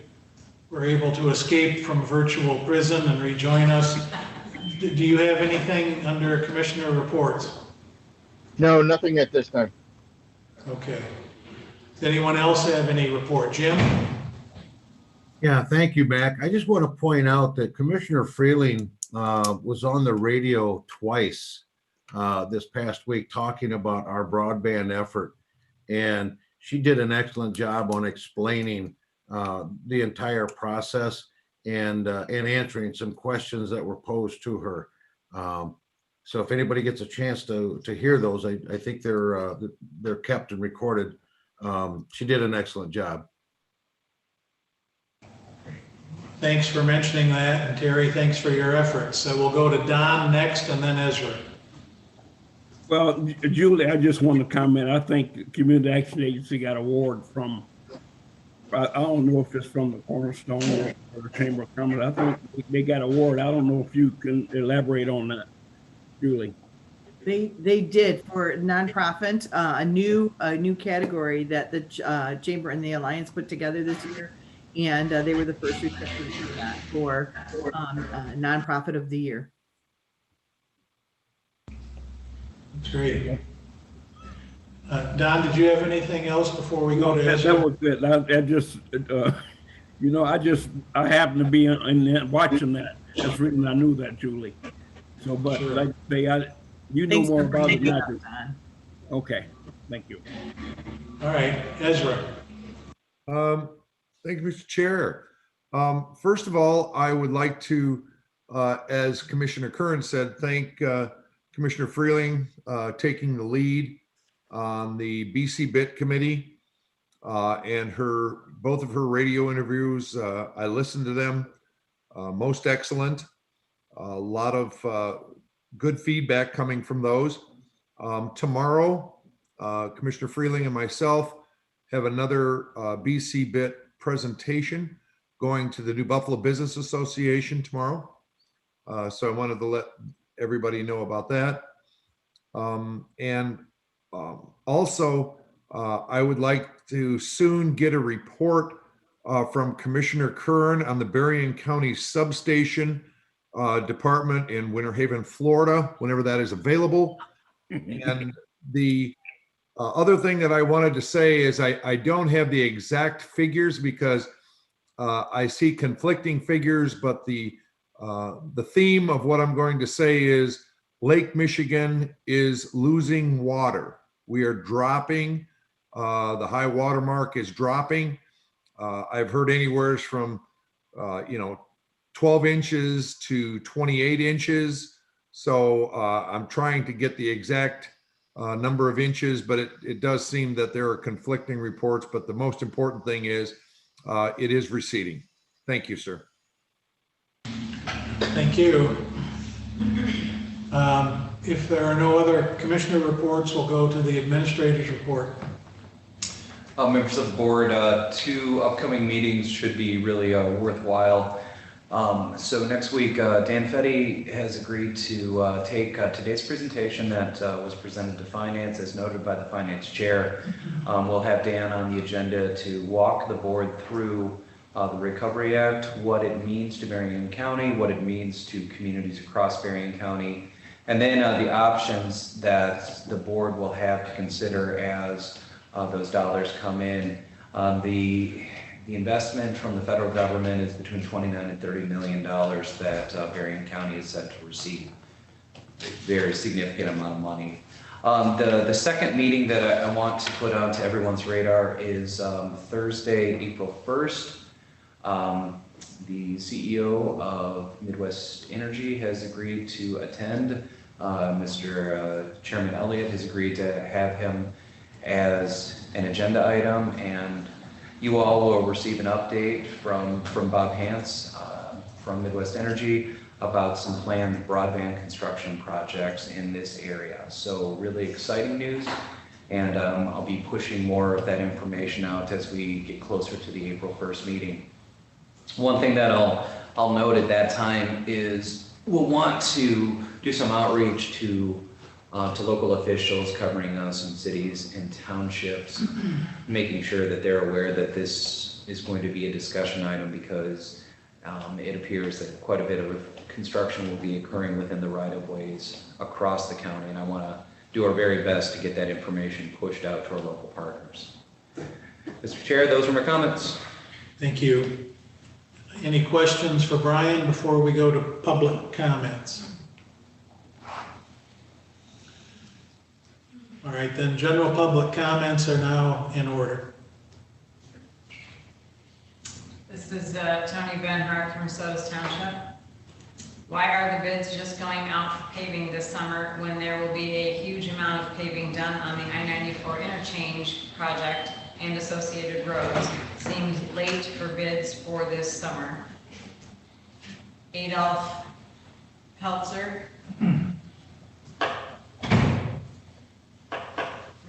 were able to escape from virtual prison and rejoin us. Do you have anything under Commissioner reports? No, nothing at this time. Okay. Does anyone else have any report? Jim? Yeah, thank you, Mac. I just want to point out that Commissioner Freeling was on the radio twice this past week talking about our broadband effort. And she did an excellent job on explaining the entire process and answering some questions that were posed to her. So if anybody gets a chance to hear those, I think they're kept and recorded she did an excellent job. Thanks for mentioning that, and Terry, thanks for your efforts. So we'll go to Don next and then Ezra. Well, Julie, I just want to comment. I think the Community Action Agency got an award from, I don't know if it's from the Cornerstone or the Chamber of Commerce. I think they got an award. I don't know if you can elaborate on that, Julie. They did for nonprofit, a new category that the Chamber and the Alliance put together this year. And they were the first recipients of that for nonprofit of the year. That's great. Don, did you have anything else before we go to Ezra? That was good. I just, you know, I happened to be in watching that. That's the reason I knew that, Julie. So, but Sure. like they, you know Thanks more for about it bringing than it I do. up, Don. Okay, thank you. All right, Ezra. Thank you, Mr. Chair. First of all, I would like to, as Commissioner Curran said, thank Commissioner Freeling taking the lead on the BC Bit Committee and both of her radio interviews. I listened to them, most excellent. A lot of good feedback coming from those. Tomorrow, Commissioner Freeling and myself have another BC Bit presentation going to the New Buffalo Business Association tomorrow. So I wanted to let everybody know about that. Also, I would like to soon get a report from Commissioner Curran on the Berrien County Substation Department in Winter Haven, Florida, whenever that is available. And the other thing that I wanted to say is I don't have the exact figures because I see conflicting figures, but the theme of what I'm going to say is Lake Michigan is losing water. We are dropping. The high water mark is dropping. I've heard anywhere from 12 inches to 28 inches. So I'm trying to get the exact number of inches, but it does seem that there are conflicting reports. But the most important thing is it is receding. Thank you, sir. Thank you. If there are no other commissioner reports, we'll go to the administrator's report. Members of the board, 2 upcoming meetings should be really worthwhile. So next week, Dan Fetty has agreed to take today's presentation that was presented to Finance, as noted by the Finance Chair. We'll have Dan on the agenda to walk the board through the Recovery Act, what it means to Berrien County, what it means to communities across Berrien County, and then the options that the board will have to consider as those dollars come in. The investment from the federal government is between $29 and $30 million that Berrien County is set to receive. A very significant amount of money. The second meeting that I want to put onto everyone's radar is Thursday, April 1st. The CEO of Midwest Energy has agreed to attend. Mr. Chairman Elliott has agreed to have him as an agenda item, and you all will receive an update from Bob Hance from Midwest Energy about some planned broadband construction projects in this area. So really exciting news, and I'll be pushing more of that information out as we get closer to the April 1st meeting. One thing that I'll note at that time is we'll want to do some outreach to local officials covering some cities and townships, making sure that they're aware that this is going to be a discussion item, because it appears that quite a bit of construction will be occurring within the right-of-ways across the county, and I want to do our very best to get that information pushed out to our local partners. Mr. Chair, those are my comments. Thank you. Any questions for Brian before we go to public comments? All right, then general public comments are now in order. This is Tony Benhart from Sodas Township. Why are the bids just going out for paving this summer when there will be a huge amount of paving done on the I-94 interchange project and associated roads. Seems late for bids for this summer. Adolf Peltzer from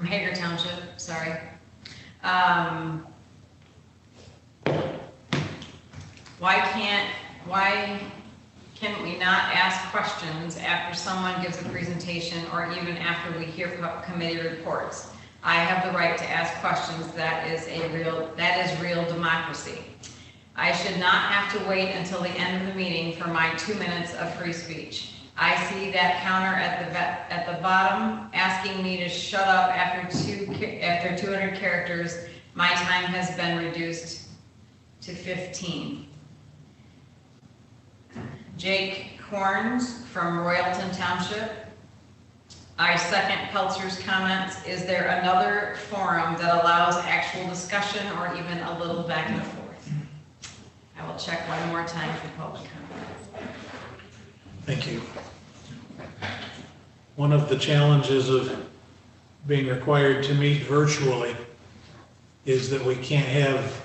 Hager Township, sorry. Why can we not ask questions after someone gives a presentation or even after we hear committee reports? I have the right to ask questions. That is real democracy. I should not have to wait until the end of the meeting for my 2 minutes of free speech. I see that counter at the bottom asking me to shut up after 200 characters. My time has been reduced to 15. Jake Horns from Royalton Township. I second Peltzer's comments. Is there another forum that allows actual discussion or even a little back and forth? I will check one more time for public comment. Thank you. One of the challenges of being required to meet virtually is that we can't have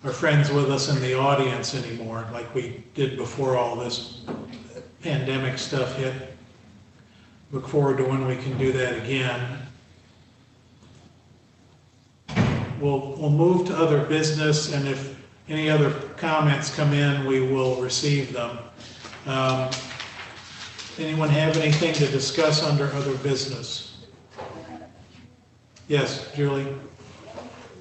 our friends with us in the audience anymore like we did before all this pandemic stuff hit. Look forward to when we can do that again. We'll move to other business, and if any other comments come in, we will receive them. Anyone have anything to discuss under other business? Yes, Julie?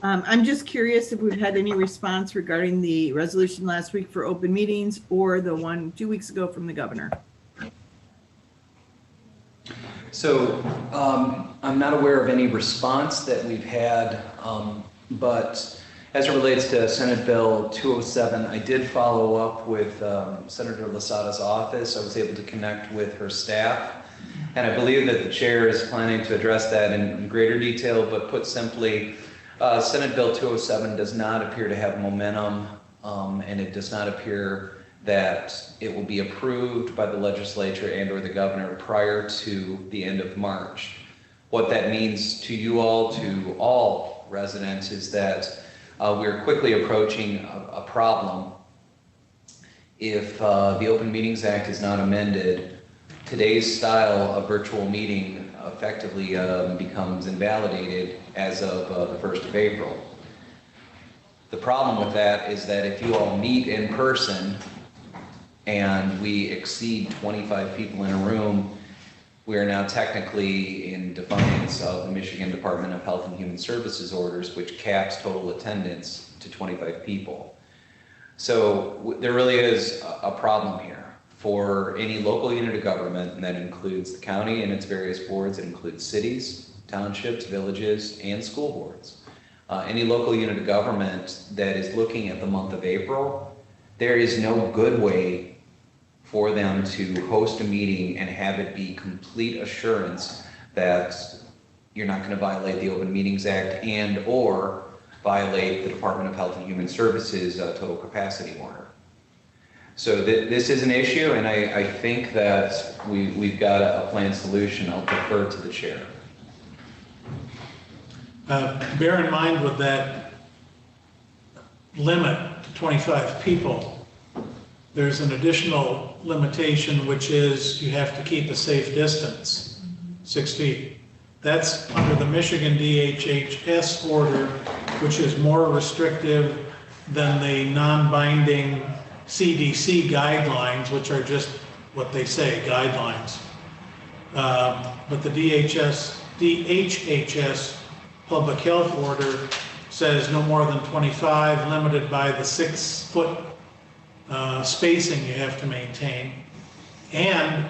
I'm just curious if we've had any response regarding the resolution last week for open meetings or the one 2 weeks ago from the governor. So I'm not aware of any response that we've had, but as it relates to Senate Bill 207, I did follow up with Senator Lasada's office. I was able to connect with her staff, and I believe that the chair is planning to address that in greater detail, but put simply, Senate Bill 207 does not appear to have momentum, and it does not appear that it will be approved by the legislature and or the governor prior to the end of March. What that means to you all, to all residents, is that we're quickly approaching a problem. If the Open Meetings Act is not amended, today's style of virtual meeting effectively becomes invalidated as of the 1st of April. The problem with that is that if you all meet in person and we exceed 25 people in a room, we are now technically in defiance of the Michigan Department of Health and Human Services orders, which caps total attendance to 25 people. So there really is a problem here for any local unit of government, and that includes the county and its various boards. It includes cities, townships, villages, and school boards. Any local unit of government that is looking at the month of April, there is no good way for them to host a meeting and have it be complete assurance that you're not going to violate the Open Meetings Act and or violate the Department of Health and Human Services total capacity order. So this is an issue, and I think that we've got a planned solution. I'll defer to the chair. Bear in mind with that limit to 25 people, there's an additional limitation, which is you have to keep a safe distance, 6 feet. That's under the Michigan DHHS order, which is more restrictive than the non-binding CDC guidelines, which are just what they say, guidelines. But the DHHS public health order says no more than 25, limited by the 6 foot spacing you have to maintain. And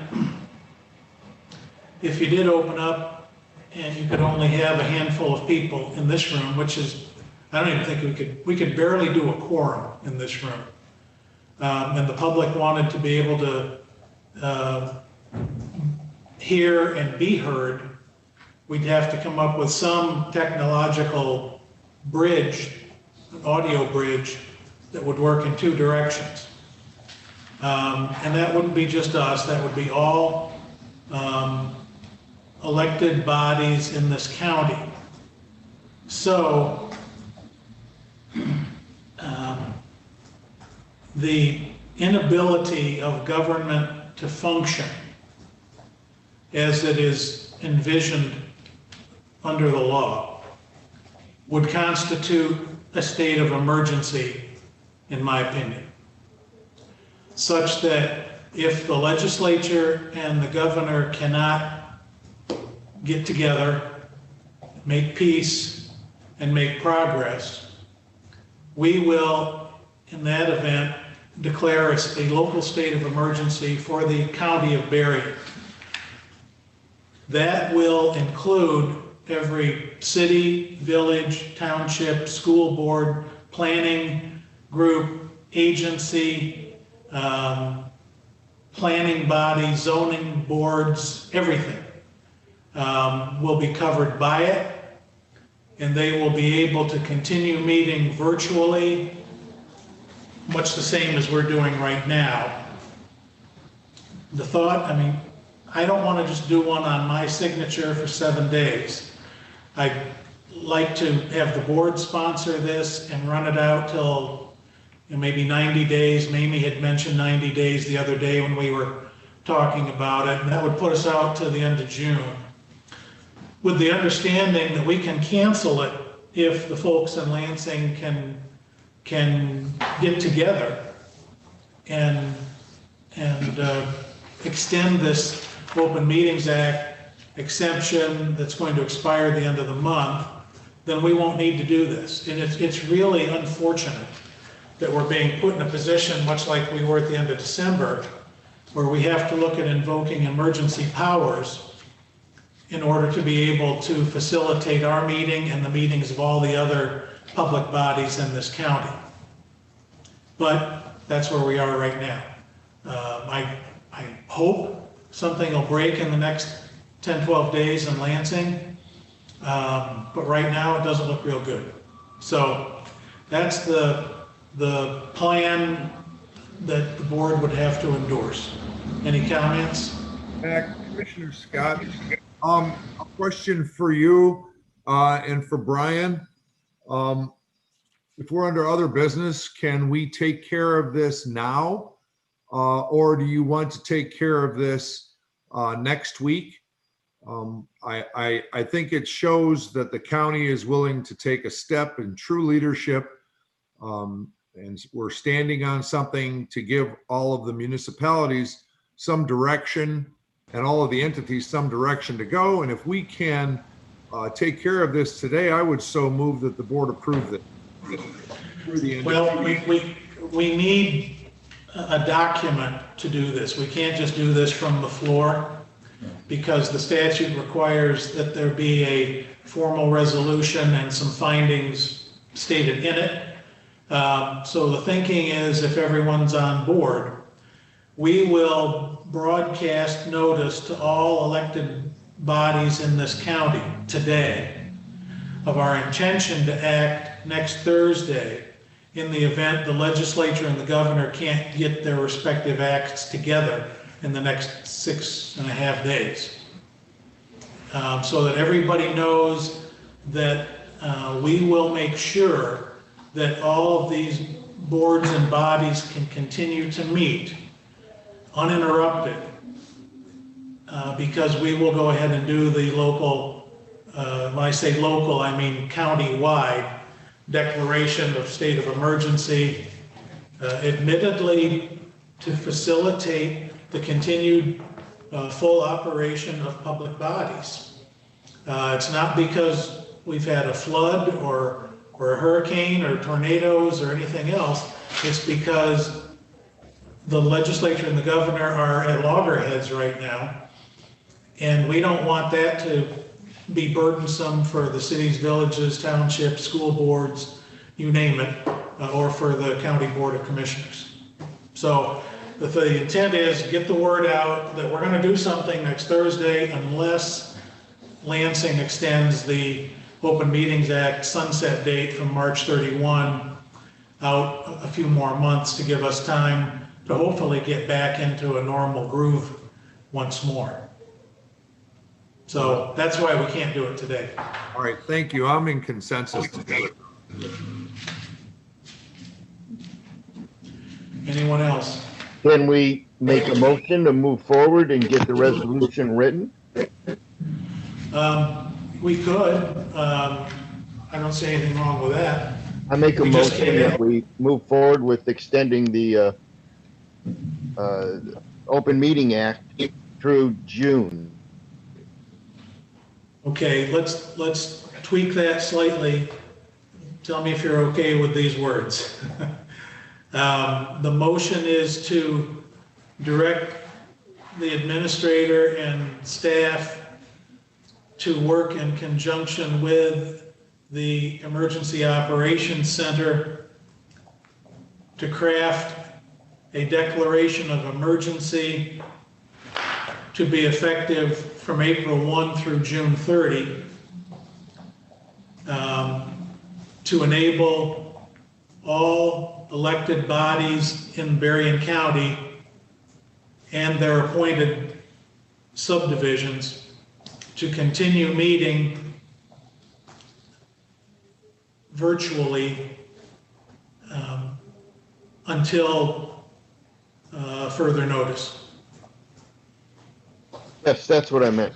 if you did open up and you could only have a handful of people in this room, which is, I don't even think we could barely do a quorum in this room. And the public wanted to be able to hear and be heard, we'd have to come up with some technological bridge, an audio bridge, that would work in 2 directions. And that wouldn't be just us, that would be all elected bodies in this county. So the inability of government to function as it is envisioned under the law would constitute a state of emergency, in my opinion, such that if the legislature and the governor cannot get together, make peace, and make progress, we will, in that event, declare a local state of emergency for the county of Berrien. That will include every city, village, township, school board, planning group, agency, planning body, zoning boards, everything will be covered by it, and they will be able to continue meeting virtually, much the same as we're doing right now. The thought, I mean, I don't want to just do one on my signature for 7 days. I'd like to have the board sponsor this and run it out till maybe 90 days. Mamie had mentioned 90 days the other day when we were talking about it, and that would put us out to the end of June, with the understanding that we can cancel it if the folks in Lansing can get together and extend this Open Meetings Act exemption that's going to expire at the end of the month, then we won't need to do this. And it's really unfortunate that we're being put in a position, much like we were at the end of December, where we have to look at invoking emergency powers in order to be able to facilitate our meeting and the meetings of all the other public bodies in this county. But that's where we are right now. I hope something will break in the next 10, 12 days in Lansing, but right now it doesn't look real good. So that's the plan that the board would have to endorse. Any comments? Commissioner Scott, a question for you and for Brian. If we're under other business, can we take care of this now? Or do you want to take care of this next week? I think it shows that the county is willing to take a step in true leadership, and we're standing on something to give all of the municipalities some direction and all of the entities some direction to go. And if we can take care of this today, I would so move that the board approve it. Well, we need a document to do this. We can't just do this from the floor, because the statute requires that there be a formal resolution and some findings stated in it. So the thinking is, if everyone's on board, we will broadcast notice to all elected bodies in this county today of our intention to act next Thursday in the event the legislature and the governor can't get their respective acts together in the next 6.5 days. So that everybody knows that we will make sure that all of these boards and bodies can continue to meet uninterrupted, because we will go ahead and do the local, when I say local, I mean county-wide declaration of state of emergency, admittedly to facilitate the continued full operation of public bodies. It's not because we've had a flood or a hurricane or tornadoes or anything else. It's because the legislature and the governor are at loggerheads right now, and we don't want that to be burdensome for the cities, villages, townships, school boards, you name it, or for the county board of commissioners. So the intent is get the word out that we're going to do something next Thursday, unless Lansing extends the Open Meetings Act sunset date from March 31 out a few more months to give us time to hopefully get back into a normal groove once more. So that's why we can't do it today. All right, thank you. I'm in consensus together. Anyone else? Can we make a motion to move forward and get the resolution written? We could. I don't see anything wrong with that. I make a We just motion can't- that we move forward with extending the Open Meeting Act through June. Okay, let's tweak that slightly. Tell me if you're okay with these words. The motion is to direct the administrator and staff to work in conjunction with the Emergency Operations Center to craft a declaration of emergency to be effective from April 1 through June 30, to enable all elected bodies in Berrien County and their appointed subdivisions to continue meeting virtually until further notice. Yes, that's what I meant.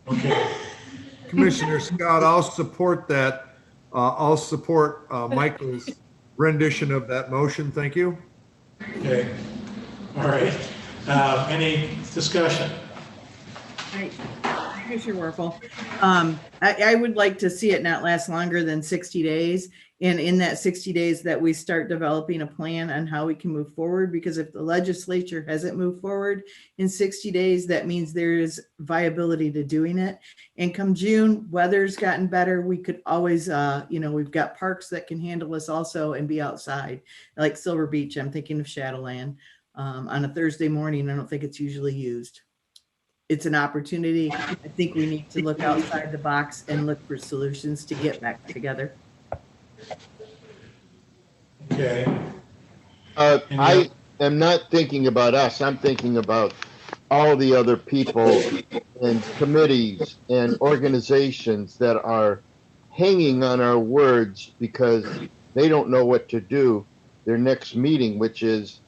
Okay. Commissioner Scott, I'll support that. I'll support Michael's rendition of that motion. Thank you. Okay. All right. Any discussion? Commissioner Werfel, I would like to see it not last longer than 60 days. And in that 60 days that we start developing a plan on how we can move forward, because if the legislature hasn't moved forward in 60 days, that means there is viability to doing it. And come June, weather's gotten better. We could always, we've got parks that can handle us also and be outside, like Silver Beach. I'm thinking of Shadowland on a Thursday morning. I don't think it's usually used. It's an opportunity. I think we need to look outside the box and look for solutions to get back together. Okay. I am not thinking about us. I'm thinking about all the other people and committees and organizations that are hanging on our words because they don't know what to do their next meeting, which is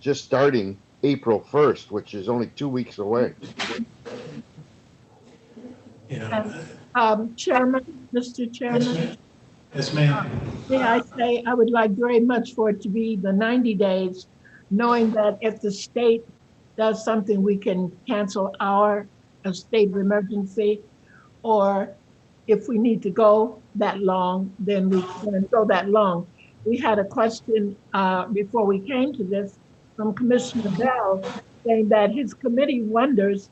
just starting April 1st, which is only 2 weeks away. Yeah. Chairman, Mr. Chairman. Yes, ma'am. May I say, I would like very much for it to be the 90 days, knowing that if the state does something, we can cancel our state of emergency, or if we need to go that long, then we can go that long. We had a question before we came to this from Commissioner Bell saying that his committee wonders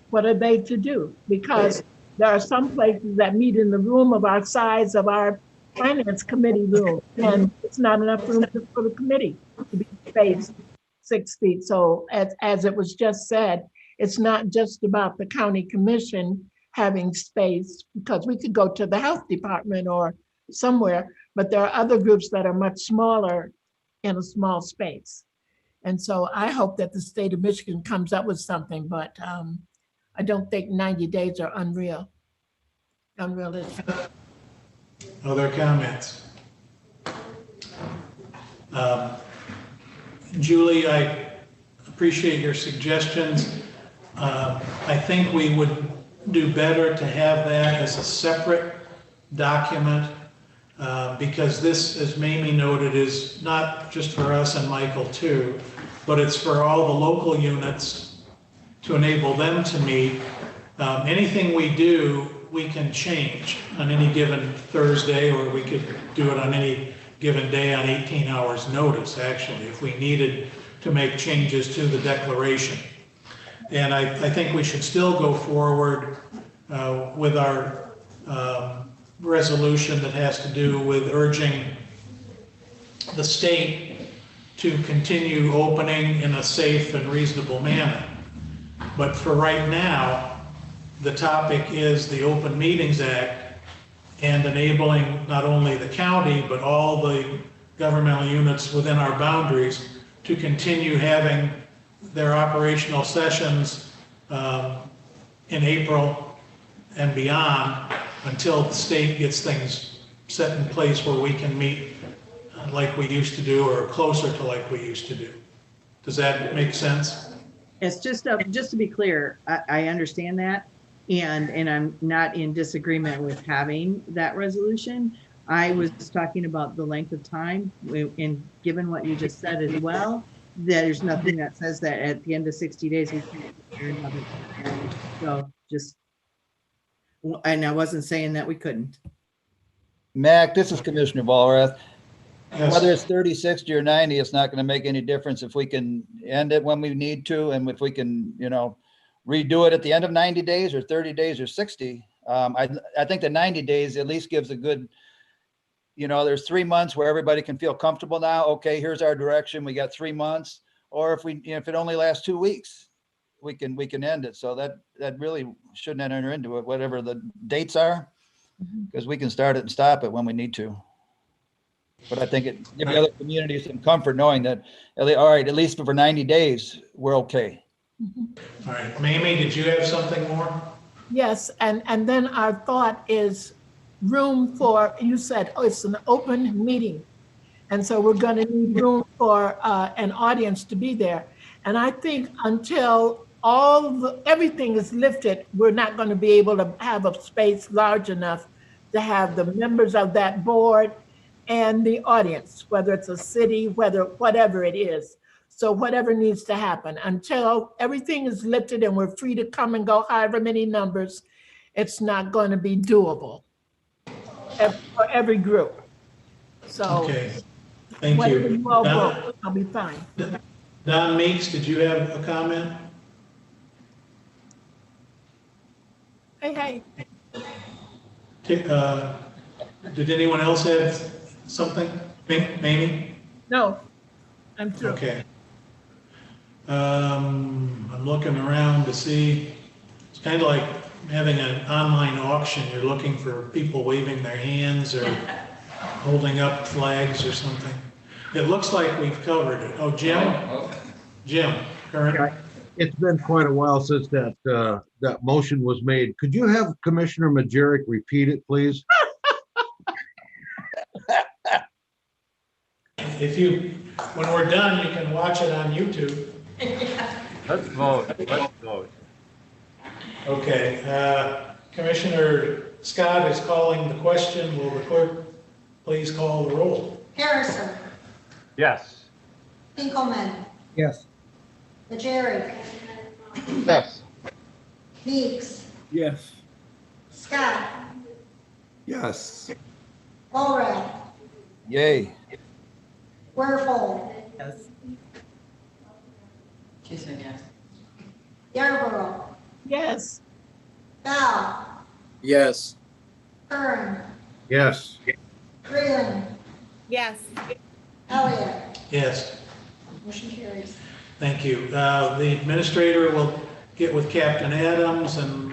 what are they to do, because there are some places that meet in the room of our size of our finance committee room, and it's not enough room for the committee to be spaced 6 feet. So as it was just said, it's not just about the county commission having space, because we could go to the health department or somewhere, but there are other groups that are much smaller in a small space. And so I hope that the state of Michigan comes up with something, but I don't think 90 days are unrealistic. Other comments? Julie, I appreciate your suggestions. I think we would do better to have that as a separate document because this, as Mamie noted, is not just for us and Michael too, but it's for all the local units to enable them to meet. Anything we do, we can change on any given Thursday, or we could do it on any given day on 18 hours notice, actually, if we needed to make changes to the declaration. And I think we should still go forward with our resolution that has to do with urging the state to continue opening in a safe and reasonable manner. But for right now, the topic is the Open Meetings Act and enabling not only the county, but all the governmental units within our boundaries to continue having their operational sessions in April and beyond until the state gets things set in place where we can meet like we used to do or closer to like we used to do. Does that make sense? It's just to be clear, I understand that. And I'm not in disagreement with having that resolution. I was talking about the length of time, and given what you just said as well, there's nothing that says that at the end of 60 days, we can't hear another. So just, and I wasn't saying that we couldn't. Mac, this is Commissioner Ballrath. Yes. Whether it's 30, 60, or 90, it's not going to make any difference if we can end it when we need to, and if we can, redo it at the end of 90 days or 30 days or 60. I think the 90 days at least gives a good, there's 3 months where everybody can feel comfortable now. Okay, here's our direction. We got 3 months. Or if it only lasts 2 weeks, we can end it. So that really shouldn't enter into it, whatever the dates are, because we can start it and stop it when we need to. But I think it gives the other communities some comfort knowing that, all right, at least for 90 days, we're okay. All right, Mamie, did you have something more? Yes, and then our thought is room for, you said, it's an open meeting. And so we're going to need room for an audience to be there. And I think until everything is lifted, we're not going to be able to have a space large enough to have the members of that board and the audience, whether it's a city, whatever it is. So whatever needs to happen until everything is lifted and we're free to come and go however many numbers, it's not going to be doable for every group. So okay, thank whatever you. you all vote, I'll be fine. Don Meeks, did you have a comment? Hey. Did anyone else have something? Mamie? No, I'm through. Okay. I'm looking around to see, it's kind of like having an online auction. You're looking for people waving their hands or holding up flags or something. It looks like we've covered it. Oh, Jim, current. It's been quite a while since that motion was made. Could you have Commissioner Majerick repeat it, please? When we're done, you can watch it on YouTube. Let's vote. Okay, Commissioner Scott is calling the question. Will the clerk please call the roll? Harrison, Yes. Pinkelman, Yes. Majerick, Yes. Meeks, Yes. Scott, Yes. Bollrath, Yay. Werfel, Yes. She said yes. Yarborough, Yes. Val, Yes. Kern, Yes. Freeland, Yes. Elliott. Yes, Motion carries. thank you. The administrator will get with Captain Adams and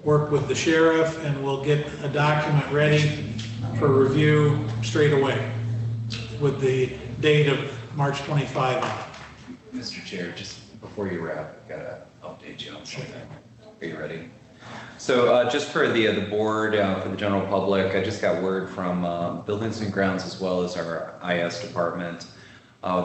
work with the sheriff, and we'll get a document ready for review straight away with the date of March 25 on it. Mr. Chair, just before you wrap, I've got to update you on something. Are you ready? So just for the board, for the general public, I just got word from Buildings and Grounds as well as our IS department.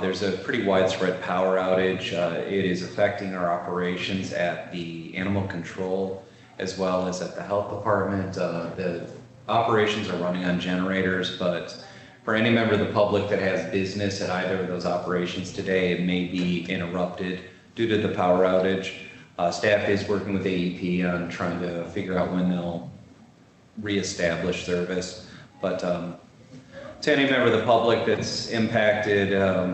There's a pretty widespread power outage. It is affecting our operations at the animal control as well as at the health department. The operations are running on generators, but for any member of the public that has business at either of those operations today, it may be interrupted due to the power outage. Staff is working with AEP on trying to figure out when they'll reestablish service. But to any member of the public that's impacted,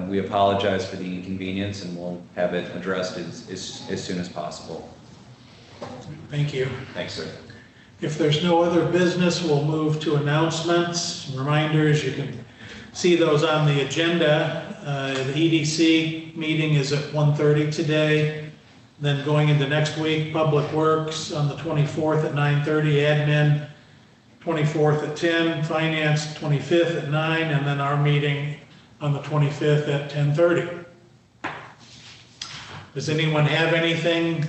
we apologize for the inconvenience and we'll have it addressed as soon as possible. Thank you. Thanks, sir. If there's no other business, we'll move to announcements, reminders. You can see those on the agenda. The EDC meeting is at 1:30 today. Then going into next week, Public Works on the 24th at 9:30, Admin 24th at 10, Finance 25th at 9, and then our meeting on the 25th at 10:30. Does anyone have anything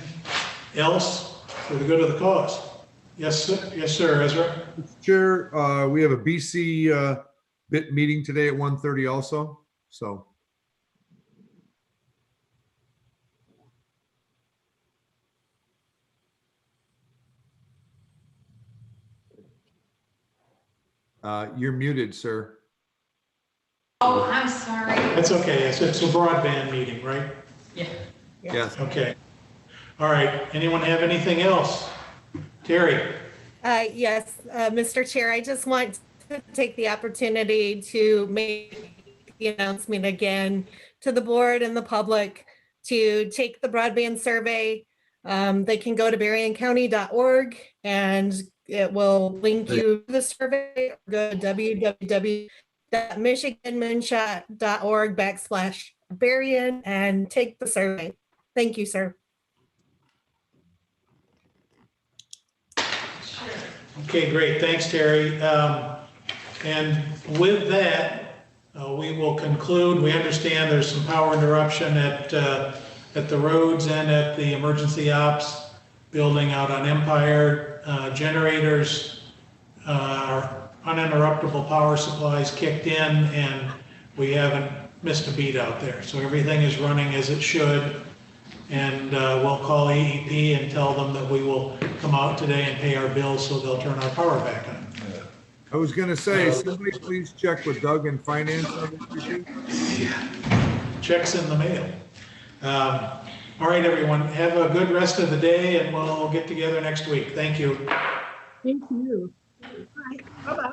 else for the good of the cause? Yes, sir. Yes, sir, Ezra. Mr. Chair, we have a BC bit meeting today at 1:30 also, so. You're muted, sir. Oh, I'm sorry. That's okay. It's a broadband meeting, right? Yeah. Yes. Okay. All right. Anyone have anything else? Terry? Yes, Mr. Chair, I just want to take the opportunity to make the announcement again to the board and the public to take the broadband survey. They can go to berriencounty.org and it will link you to the survey. Go to www.michiganmoonshot.org/Berrien and take the survey. Thank you, sir. Okay, great. Thanks, Terry. And with that, we will conclude. We understand there's some power interruption at the roads and at the emergency ops building out on Empire. Generators, our uninterruptible power supplies kicked in, and we haven't missed a beat out there. So everything is running as it should. And we'll call AEP and tell them that we will come out today and pay our bills so they'll turn our power back on. I was gonna say, somebody please check with Doug in finance on this issue. Checks in the mail. All right, everyone, have a good rest of the day and we'll get together next week. Thank you. Thank you. Bye. Bye-bye.